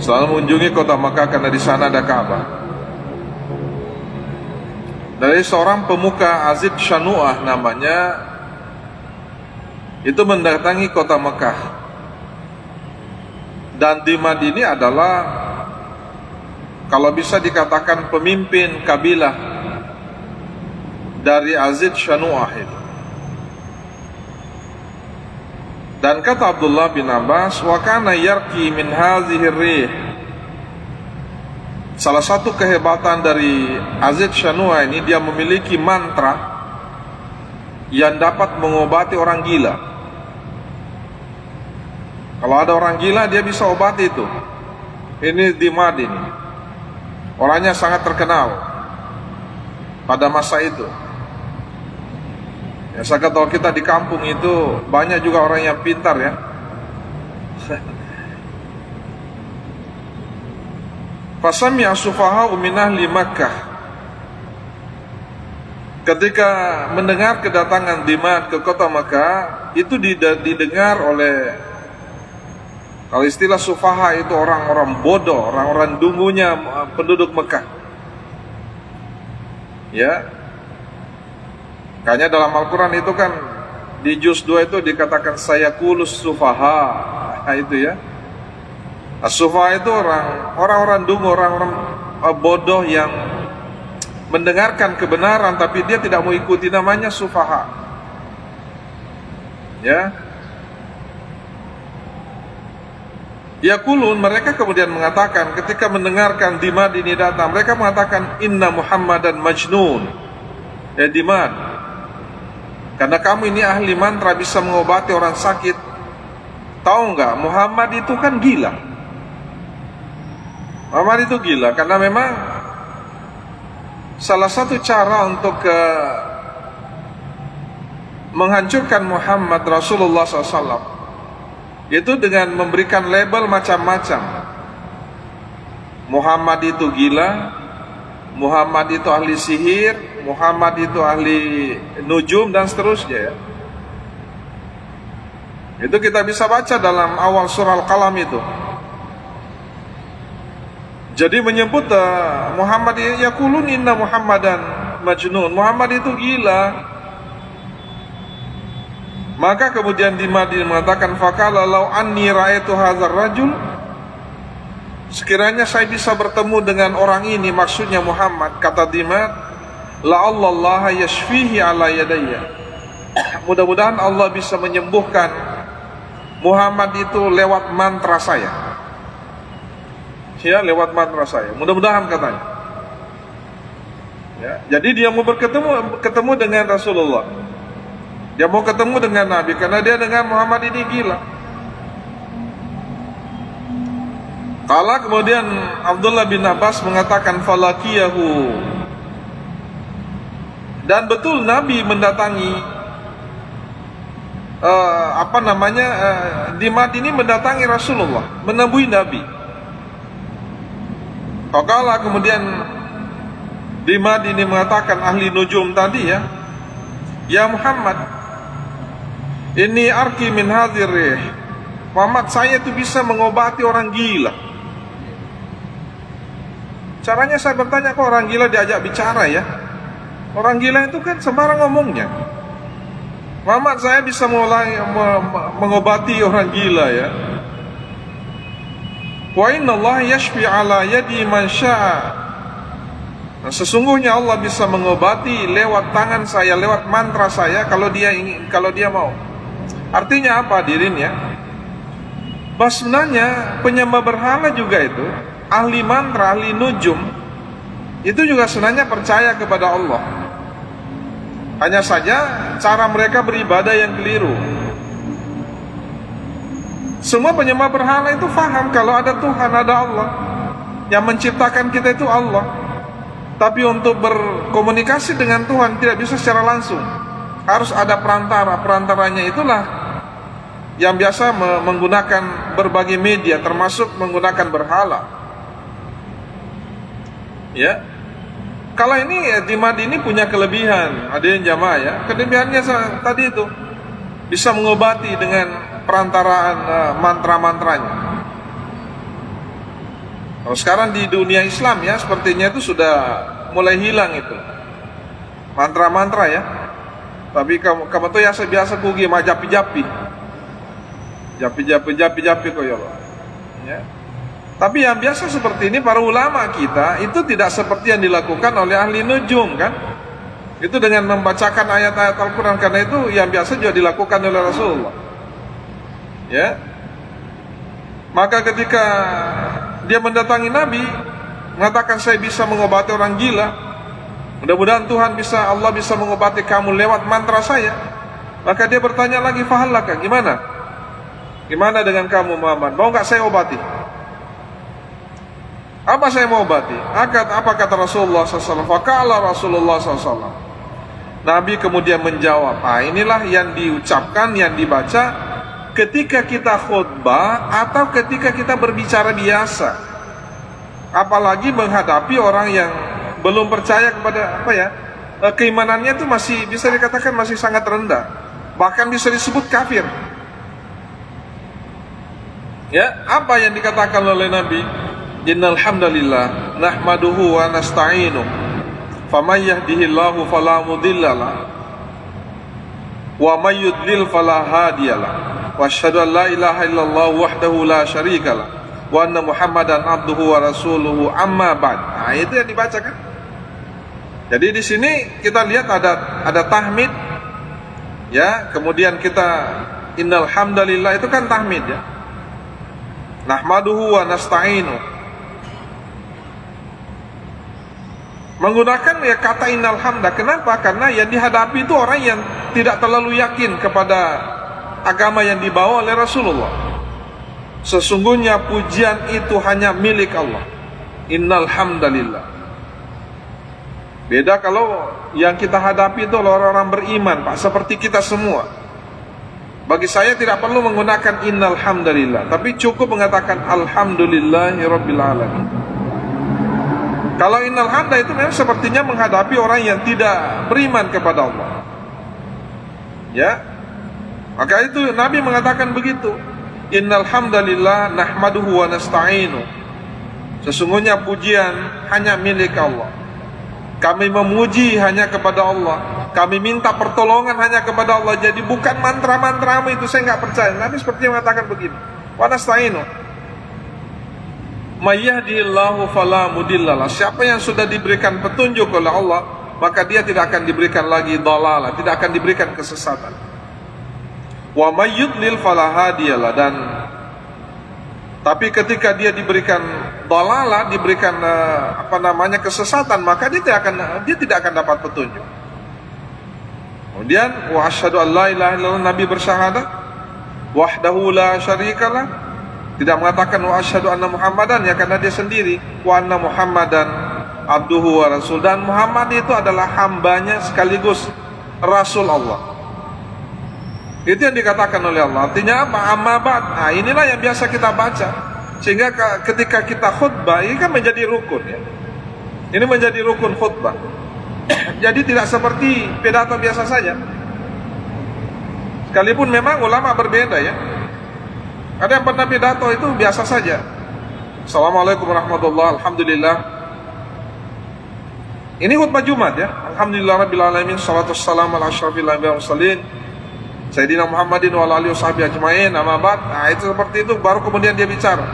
A: Selalu mengunjungi kota Makkah karena di sana ada Ka'bah. Dari seorang pemuka Azid Shanu'ah namanya, itu mendatangi kota Makkah. Dan Dimad ini adalah, kalau bisa dikatakan, pemimpin kabilah dari Azid Shanu'ah itu. Dan kata Abdullah bin Abbas, wa kana yarki min hadhihi rih. Salah satu kehebatan dari Azid Shanu'ah ini, dia memiliki mantra yang dapat mengobati orang gila. Kalau ada orang gila, dia bisa obati itu. Ini Dimad ini. Orangnya sangat terkenal pada masa itu. Ya, saya kata kalau kita di kampung itu banyak juga orang yang pintar ya. Fasami'a sufaha'u min ahli Makkah. Ketika mendengar kedatangan Dimad ke kota Makkah, itu didengar oleh, kalau istilah sufaha itu orang-orang bodoh, orang-orang dungunya penduduk Mekah. Ya, makanya dalam Al-Quran itu kan di juz 2 itu dikatakan sayaqulus sufaha. Nah, itu ya. As-sufaha itu orang-orang dungu, orang-orang bodoh yang mendengarkan kebenaran tapi dia tidak mau ikuti, namanya sufaha. Ya. Yaqulun, mereka kemudian mengatakan ketika mendengarkan Dimad ini datang, mereka mengatakan inna Muhammadan majnun. Ya Dimad, karena kamu ini ahli mantra, bisa mengobati orang sakit. Tahu enggak, Muhammad itu kan gila. Muhammad itu gila karena memang salah satu cara untuk menghancurkan Muhammad Rasulullah SAW itu dengan memberikan label macam-macam. Muhammad itu gila, Muhammad itu ahli sihir, Muhammad itu ahli nujum, dan seterusnya ya. Itu kita bisa baca dalam awal surah Al-Qalam itu. Jadi menyebut Muhammad, yaqulun inna Muhammadan majnun, Muhammad itu gila. Maka kemudian Dimad mengatakan faqala law anni ra'aitu hadzal rajul, sekiranya saya bisa bertemu dengan orang ini, maksudnya Muhammad, kata Dimad, la Allah yashfihi ala yadayya, mudah-mudahan Allah bisa menyembuhkan Muhammad itu lewat mantra saya. Ya, lewat mantra saya, mudah-mudahan katanya. Ya, jadi dia mau ketemu dengan Rasulullah. Dia mau ketemu dengan Nabi karena dia dengan Muhammad ini gila. Kala kemudian Abdullah bin Abbas mengatakan falakiyahu, dan betul Nabi mendatangi Dimad ini mendatangi Rasulullah, menemui Nabi. Kala kemudian Dimad ini mengatakan, ahli nujum tadi ya, ya Muhammad, ini arki min hadhir rih, Muhammad, saya itu bisa mengobati orang gila. Caranya saya bertanya, kok orang gila diajak bicara ya? Orang gila itu kan sembarang ngomongnya. Muhammad, saya bisa mengobati orang gila ya. Wa inna Allah yashfi ala yadi man sya'a. Nah, sesungguhnya Allah bisa mengobati lewat tangan saya, lewat mantra saya, kalau dia ingin, kalau dia mau. Artinya apa hadirin ya? Bahwa sebenarnya penyembah berhala juga itu, ahli mantra, ahli nujum, itu juga sebenarnya percaya kepada Allah. Hanya saja cara mereka beribadah yang keliru. Semua penyembah berhala itu faham kalau ada Tuhan, ada Allah. Yang menciptakan kita itu Allah. Tapi untuk berkomunikasi dengan Tuhan tidak bisa secara langsung, harus ada perantara. Perantaranya itulah yang biasa menggunakan berbagai media, termasuk menggunakan berhala. Ya, kalau ini Dimad ini punya kelebihan, hadirin jamaah ya. Kelebihannya tadi itu bisa mengobati dengan perantaraan mantra-mantranya. Kalau sekarang di dunia Islam ya, sepertinya itu sudah mulai hilang itu mantra-mantra ya. Tapi kamu tuh ya biasa kugi majapi-japi kok ya Allah. Ya. Tapi yang biasa seperti ini para ulama kita itu tidak seperti yang dilakukan oleh ahli nujum kan. Itu dengan membacakan ayat-ayat Al-Quran, karena itu yang biasa juga dilakukan oleh Rasulullah. Ya. Maka ketika dia mendatangi Nabi, mengatakan saya bisa mengobati orang gila, mudah-mudahan Tuhan bisa, Allah bisa mengobati kamu lewat mantra saya. Maka dia bertanya lagi, fahallaka, gimana dengan kamu Muhammad, mau gak saya obati? Apa saya mau obati? Apa kata Rasulullah SAW? Faqala Rasulullah SAW, Nabi kemudian menjawab, inilah yang diucapkan, yang dibaca ketika kita khutbah atau ketika kita berbicara biasa, apalagi menghadapi orang yang belum percaya kepada keimanannya itu masih bisa dikatakan masih sangat rendah, bahkan bisa disebut kafir. Ya, apa yang dikatakan oleh Nabi? Innal hamdalillah nahmaduhu wa nasta'inu Faman yahdihillahu fala mudhillalah wa may yudlil fala hadiyalah. Wa asyhadu an la ilaha illallah wahdahu la syarikalah wa anna Muhammadan abduhu wa rasuluhu amma ba'd. Nah, itu yang dibacakan. Jadi di sini kita lihat ada tahmid ya, kemudian kita innal hamdalillah itu kan tahmid ya. Nahmaduhu wa nasta'inu. Menggunakan ya kata innal hamda. Kenapa? Karena yang dihadapi itu orang yang tidak terlalu yakin kepada agama yang dibawa oleh Rasulullah. Sesungguhnya pujian itu hanya milik Allah. Innal hamdalillah. Beda kalau yang kita hadapi itu orang-orang beriman, Pak, seperti kita semua. Bagi saya tidak perlu menggunakan innal hamdalillah, tapi cukup mengatakan alhamdulillahirabbil alamin. Kalau innal hamda itu memang sepertinya menghadapi orang yang tidak beriman kepada Allah. Ya. Maka itu Nabi mengatakan begitu. Innal hamdalillah nahmaduhu wa nasta'inu. Sesungguhnya pujian hanya milik Allah. Kami memuji hanya kepada Allah. Kami minta pertolongan hanya kepada Allah. Jadi bukan mantra-mantramu itu, saya nggak percaya. Nabi seperti mengatakan begini. Wa nasta'inu. May yahdihillahu fala mudhillalah. Siapa yang sudah diberikan petunjuk oleh Allah, maka dia tidak akan diberikan lagi dhalalah, tidak akan diberikan kesesatan. Wa may yudlil fala hadiyalah. Dan tapi ketika dia diberikan dhalalah, diberikan kesesatan, maka dia tidak akan dapat petunjuk. Kemudian wa asyhadu an la ilaha illallah, Nabi bersyahadat wahdahu la syarikalah. Tidak mengatakan wa asyhadu anna Muhammadan ya, karena dia sendiri. Wa anna Muhammadan abduhu wa rasul. Dan Muhammad itu adalah hambanya sekaligus Rasul Allah. Itu yang dikatakan oleh Allah. Artinya apa? Amma ba'd. Nah, inilah yang biasa kita baca. Sehingga ketika kita khutbah, ini kan menjadi rukun ya. Ini menjadi rukun khutbah. Jadi tidak seperti pidato biasa saja. Sekalipun memang ulama berbeda ya. Ada yang pernah pidato itu biasa saja. Assalamualaikum warahmatullahi alhamdulillah. Ini khutbah Jumat ya. Alhamdulillah rabbil alamin, shalatu wassalamu ala asyrafil anbiya'i wal mursalin Sayyidina Muhammadin wa ala alihi washabihi ajmain, amma ba'd. Nah, itu seperti itu baru kemudian dia bicara.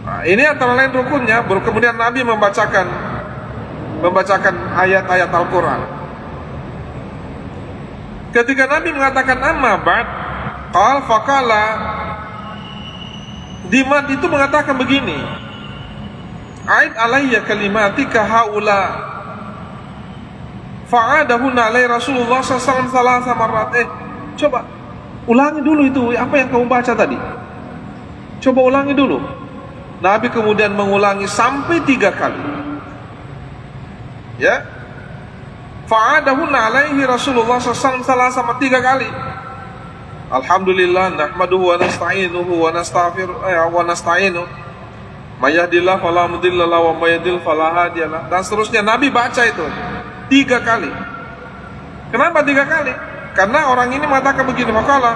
A: Nah, ini antara lain rukunnya. Baru kemudian Nabi membacakan ayat-ayat Al-Qur'an. Ketika Nabi mengatakan amma ba'd, faqala Dimat itu mengatakan begini, Aid alayya kalimatika haula fa'adahuna alai Rasulullah sallallahu alaihi wasallam. Coba ulangi dulu itu apa yang kamu baca tadi. Coba ulangi dulu. Nabi kemudian mengulangi sampai 3 kali. Ya. Fa'adahuna alaihi Rasulullah sallallahu alaihi wasallam 3 kali. Alhamdulillah nahmaduhu wa nasta'inuhu wa nastaghfiruh wa nasta'inu. May yahdihillahu fala mudhillalah wa may yudlil fala hadiyalah. Dan seterusnya Nabi baca itu 3 kali. Kenapa 3 kali? Karena orang ini mengatakan begini, maqala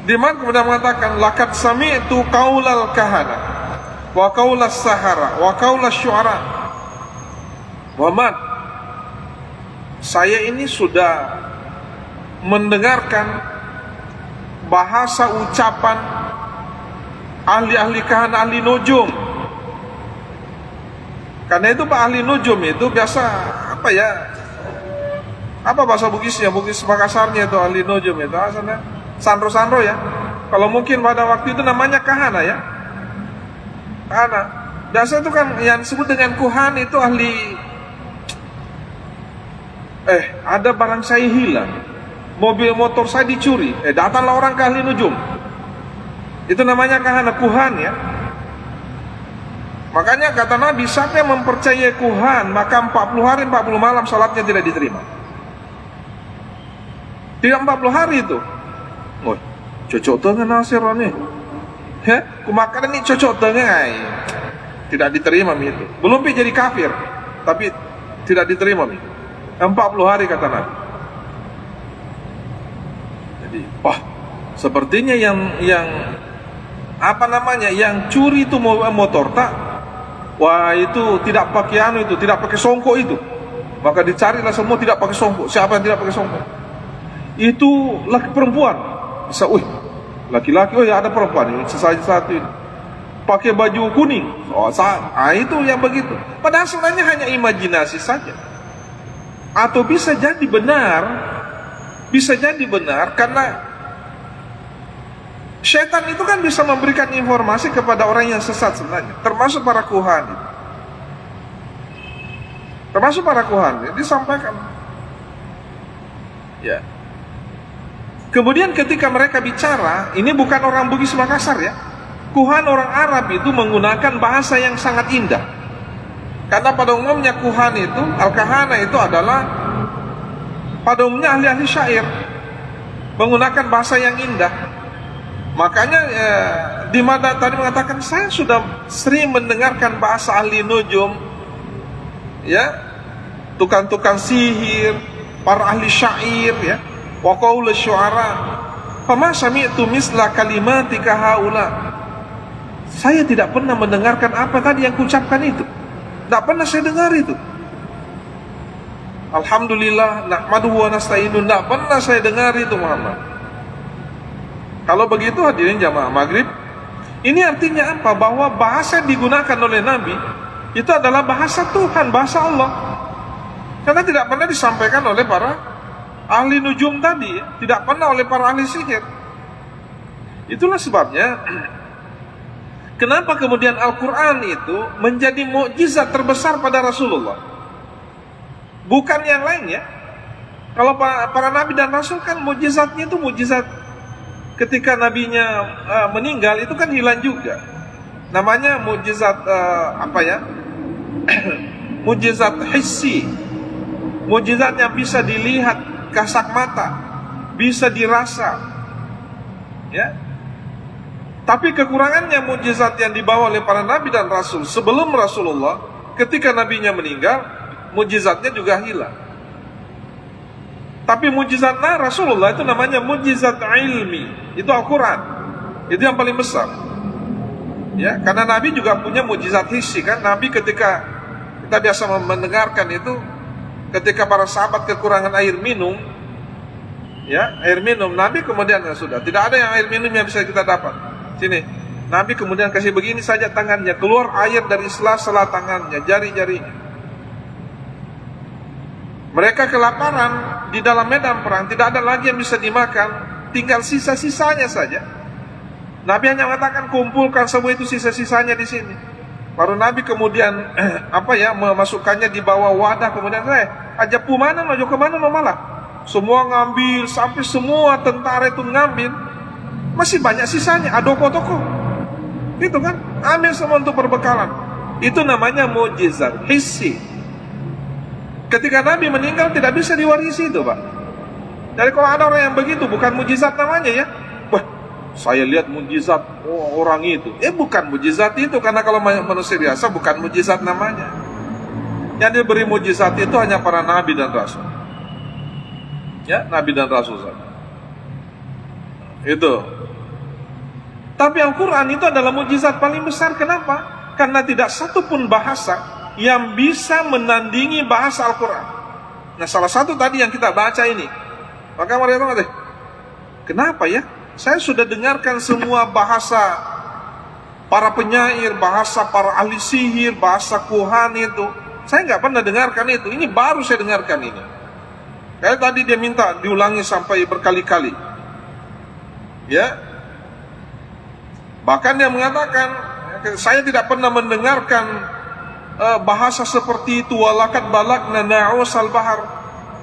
A: Diman kemudian mengatakan laqad sami'tu qaulal kahana wa qaulas sahara wa qaulas syu'ara. Muhammad, saya ini sudah mendengarkan bahasa ucapan ahli-ahli kahana, ahli nujum. Karena itu Pak, ahli nujum itu biasa apa ya? Apa bahasa Bugisnya? Bugis Makassarnya itu ahli nujum itu asalnya sandro-sandro ya. Kalau mungkin pada waktu itu namanya kahana ya. Kahana. Biasa itu kan yang disebut dengan kuhan itu ahli. Ada barang saya hilang. Mobil motor saya dicuri. Datanglah orang ke ahli nujum. Itu namanya kahana, kuhan ya. Makanya kata Nabi, siapa yang mempercayai kuhan, maka 40 hari 40 malam salatnya tidak diterima. Tidak 40 hari itu. Woi, cocok dengan nasir nih. Kumakan ini cocok dengan tidak diterima itu. Belum jadi kafir, tapi tidak diterima itu. 40 hari kata Nabi. Jadi, sepertinya yang curi itu motor tak Wah, itu tidak pakai itu, tidak pakai songkok itu. Maka dicarilah semua tidak pakai songkok. Siapa yang tidak pakai songkok? Itu laki perempuan. Bisa, laki-laki, ya ada perempuan ini, satu ini. Pakai baju kuning. Itu yang begitu. Padahal sebenarnya hanya imajinasi saja. Atau bisa jadi benar karena syaitan itu kan bisa memberikan informasi kepada orang yang sesat sebenarnya, termasuk para kuhani. Disampaikan. Ya. Kemudian ketika mereka bicara, ini bukan orang Bugis Makassar ya. Kuhan orang Arab itu menggunakan bahasa yang sangat indah. Karena pada umumnya kuhan itu, al-kahana itu adalah pada umumnya ahli-ahli syair, menggunakan bahasa yang indah. Makanya di mana tadi mengatakan saya sudah sering mendengarkan bahasa ahli nujum, ya, tukang-tukang sihir, para ahli syair, ya, wa qaul syu'ara, fama sami'tu misla kalimatika haula. Saya tidak pernah mendengarkan apa tadi yang kuucapkan itu. Tidak pernah saya dengar itu. Alhamdulillah, nahmaduhu wa nasta'inu. Tidak pernah saya dengar itu, Muhammad. Kalau begitu hadirin jamaah maghrib, ini artinya apa? Bahwa bahasa yang digunakan oleh Nabi itu adalah bahasa Tuhan, bahasa Allah. Karena tidak pernah disampaikan oleh para ahli nujum tadi, tidak pernah oleh para ahli sihir. Itulah sebabnya kenapa kemudian Al-Quran itu menjadi mukjizat terbesar pada Rasulullah, bukan yang lainnya. Kalau para nabi dan rasul kan mukjizatnya itu mukjizat ketika nabinya meninggal itu kan hilang juga. Namanya mukjizat mukjizat hissi, mukjizat yang bisa dilihat kasat mata, bisa dirasa, ya. Tapi kekurangannya mukjizat yang dibawa oleh para nabi dan rasul sebelum Rasulullah, ketika nabinya meninggal, mukjizatnya juga hilang. Tapi mukjizat Rasulullah itu namanya mukjizat ilmi, itu Al-Quran, itu yang paling besar. Ya, karena Nabi juga punya mukjizat hissi kan. Nabi ketika kita biasa mendengarkan itu, ketika para sahabat kekurangan air minum, ya, air minum, Nabi kemudian sudah tidak ada yang air minum yang bisa kita dapat. Sini, Nabi kemudian kasih begini saja tangannya, keluar air dari sela-sela tangannya, jari-jarinya. Mereka kelaparan di dalam medan perang, tidak ada lagi yang bisa dimakan, tinggal sisa-sisanya saja. Nabi hanya mengatakan kumpulkan semua itu sisa-sisanya di sini. Baru Nabi kemudian memasukkannya di bawah wadah, kemudian aja mana maju ke mana malah. Semua ngambil, sampai semua tentara itu ngambil. Masih banyak sisanya, ada toko-toko. Itu kan, ambil semua untuk perbekalan. Itu namanya mukjizat hissi. Ketika Nabi meninggal tidak bisa diwarisi itu, Pak. Jadi kalau ada orang yang begitu, bukan mukjizat namanya ya. Wah, saya lihat mukjizat orang itu. Bukan mukjizat itu, karena kalau manusia biasa bukan mukjizat namanya. Yang diberi mukjizat itu hanya para nabi dan rasul. Ya, nabi dan rasul saja. Itu. Tapi Al-Quran itu adalah mukjizat paling besar. Kenapa? Karena tidak satu pun bahasa yang bisa menandingi bahasa Al-Quran. Nah, salah satu tadi yang kita baca ini, maka mereka mengatakan, kenapa ya? Saya sudah dengarkan semua bahasa para penyair, bahasa para ahli sihir, bahasa kuhan itu. Saya nggak pernah dengarkan itu. Ini baru saya dengarkan ini. Kayak tadi dia minta diulangi sampai berkali-kali. Ya. Bahkan dia mengatakan, saya tidak pernah mendengarkan bahasa seperti itu. Walakat balakna na'usal bahar.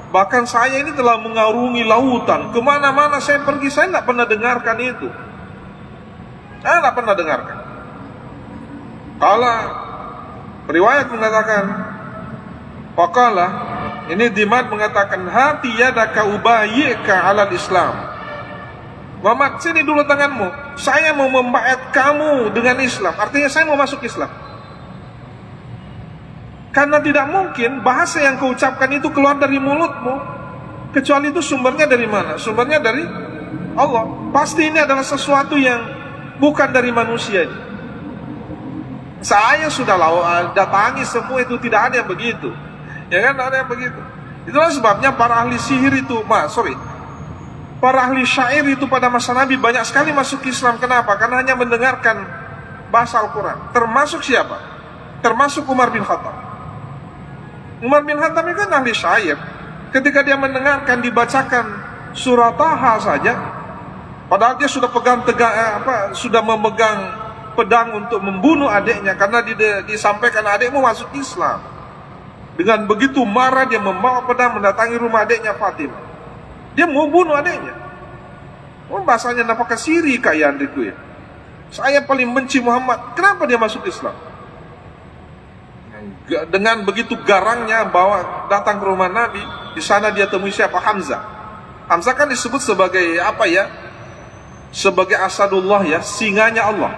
A: Bahkan saya ini telah mengarungi lautan. Kemana-mana saya pergi, saya tidak pernah dengarkan itu. Saya tidak pernah dengarkan. Kalau riwayat mengatakan, Faqala, ini Dimad mengatakan, hati yadaka ubayyika alal Islam. Muhammad, sini dulu tanganmu. Saya mau membaiat kamu dengan Islam. Artinya saya mau masuk Islam. Karena tidak mungkin bahasa yang kau ucapkan itu keluar dari mulutmu, kecuali itu sumbernya dari mana? Sumbernya dari Allah. Pasti ini adalah sesuatu yang bukan dari manusia. Saya sudah datangi semua itu, tidak ada yang begitu. Ya kan, ada yang begitu. Itulah sebabnya para ahli sihir itu, para ahli syair itu pada masa Nabi banyak sekali masuk Islam. Kenapa? Karena hanya mendengarkan bahasa Al-Quran. Termasuk siapa? Termasuk Umar bin Khattab. Umar bin Khattab itu kan ahli syair. Ketika dia mendengarkan dibacakan surah Taha saja, padahal dia sudah sudah memegang pedang untuk membunuh adiknya, karena disampaikan adikmu masuk Islam. Dengan begitu marah dia membawa pedang mendatangi rumah adiknya Fatimah. Dia mau bunuh adiknya. Bahasanya napakah siri kaya adikku ya. Saya paling benci Muhammad. Kenapa dia masuk Islam? Dengan begitu garangnya datang ke rumah Nabi. Di sana dia temui siapa? Hamzah. Hamzah kan disebut sebagai sebagai Asadullah ya, singanya Allah.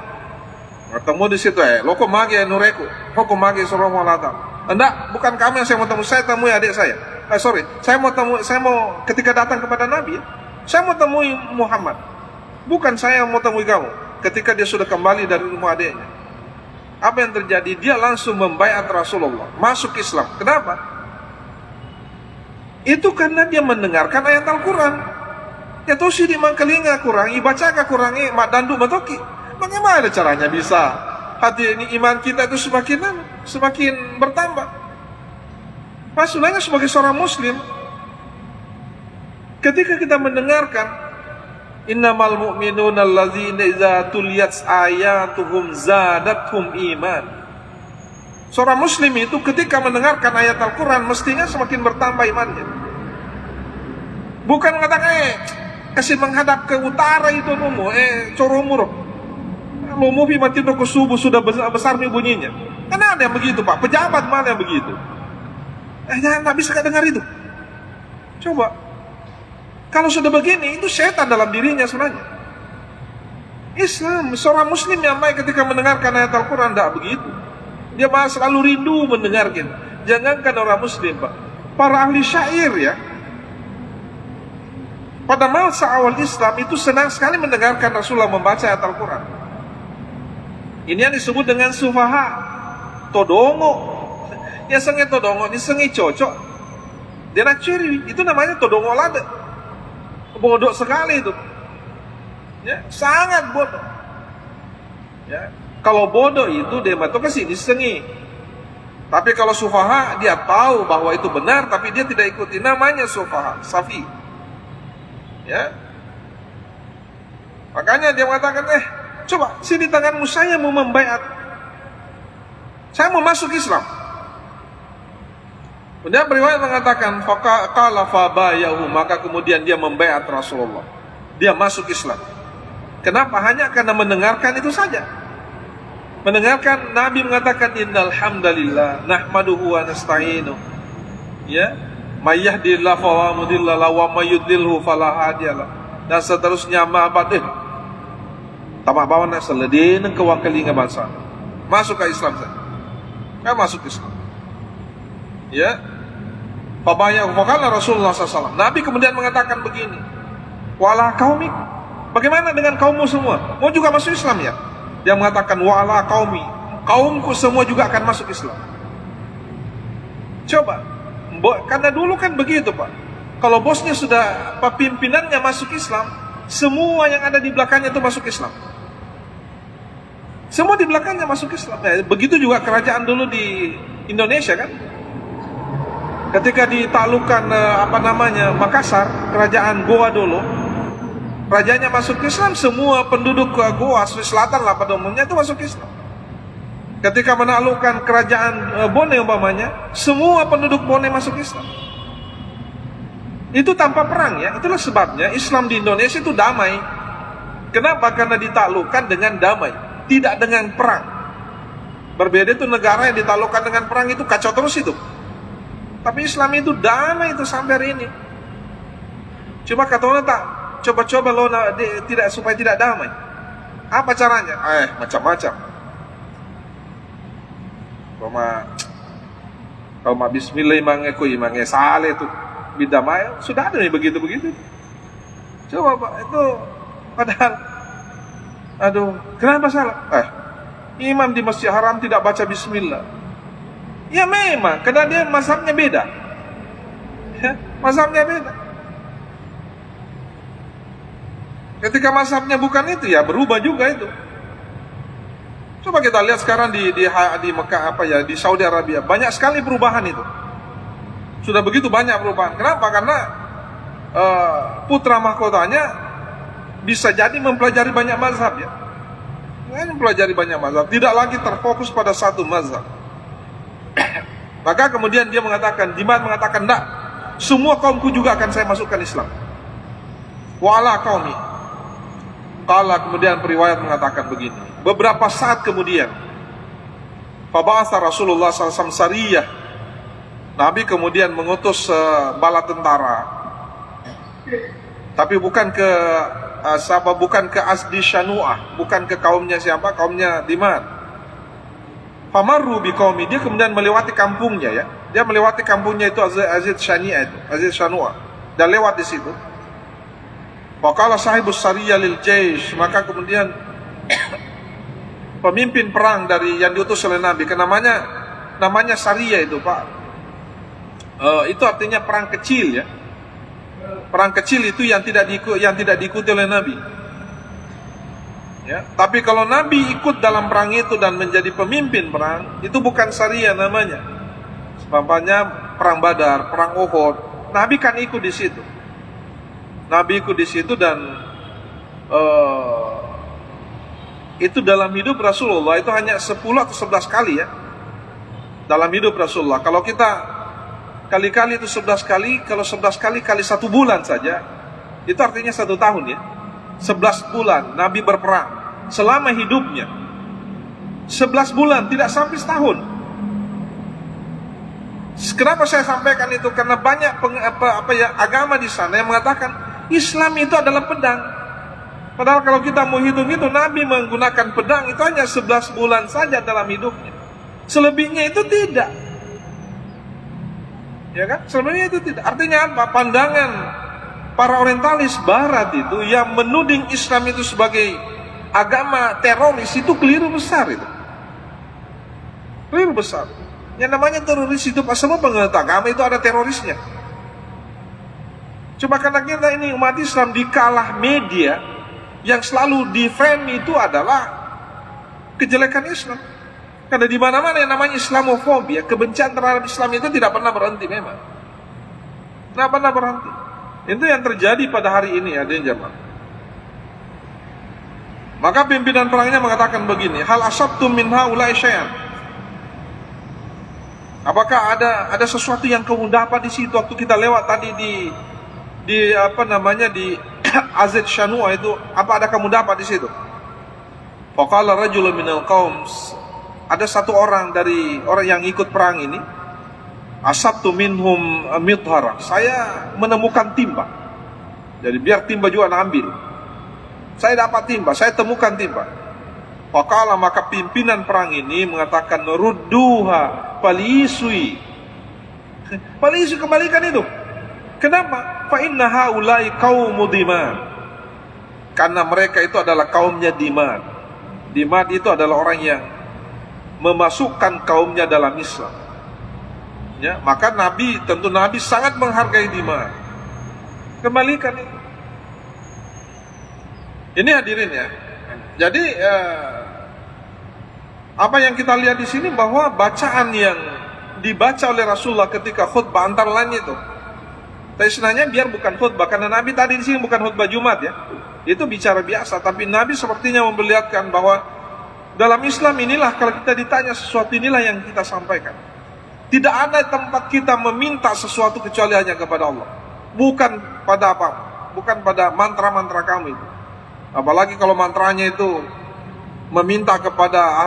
A: Ketemu di situ loko mage nureku, loko mage sallallahu alaihi wasallam. Enggak, bukan kamu yang saya mau temui, saya temui adik saya. Saya mau ketika datang kepada Nabi, saya mau temui Muhammad. Bukan saya mau temui kamu. Ketika dia sudah kembali dari rumah adiknya, apa yang terjadi? Dia langsung membaiat Rasulullah, masuk Islam. Kenapa? Itu karena dia mendengarkan ayat Al-Quran. Ya tuh sih di mangkelinga kurangi, baca kurangi, mak dandu matoki. Bagaimana caranya bisa hati ini iman kita itu semakin bertambah? Maksudnya sebagai seorang muslim, ketika kita mendengarkan innamal mu'minuna allazina idza tuliyat ayatuhum zadatuhum iman. Seorang muslim itu ketika mendengarkan ayat Al-Quran mestinya semakin bertambah imannya. Bukan mengatakan kasih menghadap ke utara itu coromuro. Lomo pi mati ke subuh sudah besar nih bunyinya. Karena ada yang begitu Pak, pejabat mana yang begitu? Jangan, nggak bisa dengar itu. Coba, kalau sudah begini itu setan dalam dirinya sebenarnya. Islam, seorang muslim yang baik ketika mendengarkan ayat Al-Quran tidak begitu. Dia malah selalu rindu mendengarkan. Jangankan orang muslim Pak, para ahli syair ya, pada masa awal Islam itu senang sekali mendengarkan Rasulullah membaca ayat Al-Quran. Ini yang disebut dengan sufaha, todongo. Ya sengi todongo, ini sengi cocok. Dia nak ciri, itu namanya todongo lada. Bodoh sekali itu. Ya, sangat bodoh. Ya, kalau bodoh itu dia matu ke sini sengi. Tapi kalau sufaha dia tahu bahwa itu benar, tapi dia tidak ikuti. Namanya sufaha, safi. Ya, makanya dia mengatakan coba sini tanganmu, saya mau membaiat, saya mau masuk Islam. Kemudian riwayat mengatakan faqala fabayahu, maka kemudian dia membaiat Rasulullah, dia masuk Islam. Kenapa? Hanya karena mendengarkan itu saja. Mendengarkan Nabi mengatakan innal hamdalillah nahmaduhu wa nasta'inu. Ya, may yahdihillahu fala mudilla lahu wa may yudlilhu fala hadiyalah. Dan seterusnya tamak bawa nak seledin ke wakalinga bangsa. Masuk ke Islam saja. Masuk Islam. Ya. Fabaya faqala Rasulullah SAW. Nabi kemudian mengatakan begini. Wala qaumik. Bagaimana dengan kaummu semua? Mau juga masuk Islam ya? Dia mengatakan wala qaumi. Kaumku semua juga akan masuk Islam. Coba. Karena dulu kan begitu Pak. Kalau bosnya sudah, pimpinannya masuk Islam, semua yang ada di belakangnya itu masuk Islam. Semua di belakangnya masuk Islam. Begitu juga kerajaan dulu di Indonesia kan. Ketika ditaklukkan Makassar, kerajaan Goa dulu, rajanya masuk Islam, semua penduduk Goa, Sulawesi Selatan lah pada umumnya itu masuk Islam. Ketika menaklukkan kerajaan Bone umpamanya, semua penduduk Bone masuk Islam. Itu tanpa perang ya. Itulah sebabnya Islam di Indonesia itu damai. Kenapa? Karena ditaklukkan dengan damai, tidak dengan perang. Berbeda itu negara yang ditaklukkan dengan perang itu kacau terus itu. Tapi Islam itu damai itu sampai hari ini. Cuma kata orang tak coba-coba lo tidak supaya tidak damai. Apa caranya? Macam-macam. Kalau bismillah imange sale itu bidamai sudah ada nih begitu-begitu. Coba Pak, itu padahal aduh, kenapa salah? imam di Masjid Haram tidak baca bismillah. Ya memang, karena dia mazhabnya beda. Ya, mazhabnya beda. Ketika mazhabnya bukan itu, ya berubah juga itu. Coba kita lihat sekarang di Mekah di Saudi Arabia, banyak sekali perubahan itu. Sudah begitu banyak perubahan. Kenapa? Karena putra mahkotanya bisa jadi mempelajari banyak mazhab ya. Mempelajari banyak mazhab, tidak lagi terfokus pada satu mazhab. Maka kemudian dia mengatakan, Dimad mengatakan, enggak, semua kaumku juga akan saya masukkan Islam. Wa'ala qaumi. Qala, kemudian periwayat mengatakan begini, beberapa saat kemudian, faba'atha Rasulullah SAW sariyah, Nabi kemudian mengutus bala tentara, tapi bukan ke bukan ke Asdi Shanu'ah, bukan ke kaumnya siapa, kaumnya Dimad. Famarru biqaumi, dia kemudian melewati kampungnya ya. Dia melewati kampungnya itu Azid Shani'ah itu, Azid Shanu'ah. Dan lewat di situ. Faqala sahibus sariyah lil jaish, maka kemudian pemimpin perang dari yang diutus oleh Nabi, namanya sariyah itu, Pak. Itu artinya perang kecil ya. Perang kecil itu yang tidak diikuti oleh Nabi. Ya, tapi kalau Nabi ikut dalam perang itu dan menjadi pemimpin perang, itu bukan sariyah namanya. Sebabnya perang Badar, perang Uhud, Nabi kan ikut di situ. Nabi ikut di situ dan itu dalam hidup Rasulullah itu hanya 10 atau 11 kali ya. Dalam hidup Rasulullah. Kalau kita kali-kali itu 11 kali, kalau 11 kali kali 1 bulan saja, itu artinya 1 tahun ya. 11 bulan Nabi berperang selama hidupnya. 11 bulan, tidak sampai setahun. Kenapa saya sampaikan itu? Karena banyak agama di sana yang mengatakan Islam itu adalah pedang. Padahal kalau kita mau hitung itu, Nabi menggunakan pedang itu hanya 11 bulan saja dalam hidupnya. Selebihnya itu tidak. Ya kan? Selebihnya itu tidak. Artinya apa? Pandangan para orientalis barat itu yang menuding Islam itu sebagai agama teroris itu keliru besar itu. Keliru besar. Yang namanya teroris itu pas semua penganut agama itu ada terorisnya. Coba karena kita ini umat Islam dikalah media yang selalu defend itu adalah kejelekan Islam. Karena di mana-mana yang namanya Islamofobia, kebencian terhadap Islam itu tidak pernah berhenti memang. Tidak pernah berhenti. Itu yang terjadi pada hari ini ada yang jamaah. Maka pimpinan perangnya mengatakan begini, hal asabtum min haula'i syai'an. Apakah ada sesuatu yang kamu dapat di situ waktu kita lewat tadi di Azid Shanu'ah itu, apa ada kamu dapat di situ? Faqala rajulun minal qaum, ada satu orang dari orang yang ikut perang ini, asabtu minhum midhara, saya menemukan timba. Jadi biar timba juga ambil. Saya dapat timba, saya temukan timba. Faqala, maka pimpinan perang ini mengatakan rudduha falisui. Falisui, kembalikan itu. Kenapa? Fa inna haula'i qaumu Dimad. Karena mereka itu adalah kaumnya Dimad. Dimad itu adalah orang yang memasukkan kaumnya dalam Islam. Ya, maka Nabi sangat menghargai Dimad. Kembalikan itu. Ini hadirin ya. Jadi apa yang kita lihat di sini bahwa bacaan yang dibaca oleh Rasulullah ketika khutbah antara lain itu. Tapi sebenarnya biar bukan khutbah, karena Nabi tadi di sini bukan khutbah Jumat ya. Itu bicara biasa, tapi Nabi sepertinya memperlihatkan bahwa dalam Islam inilah kalau kita ditanya sesuatu inilah yang kita sampaikan. Tidak ada tempat kita meminta sesuatu kecuali hanya kepada Allah. Bukan pada apa? Bukan pada mantra-mantra kamu itu. Apalagi kalau mantranya itu meminta kepada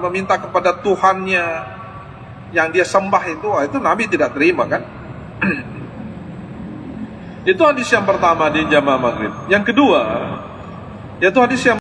A: meminta kepada Tuhannya yang dia sembah itu Nabi tidak terima kan? Itu hadis yang pertama di jamaah maghrib. Yang kedua, yaitu hadis yang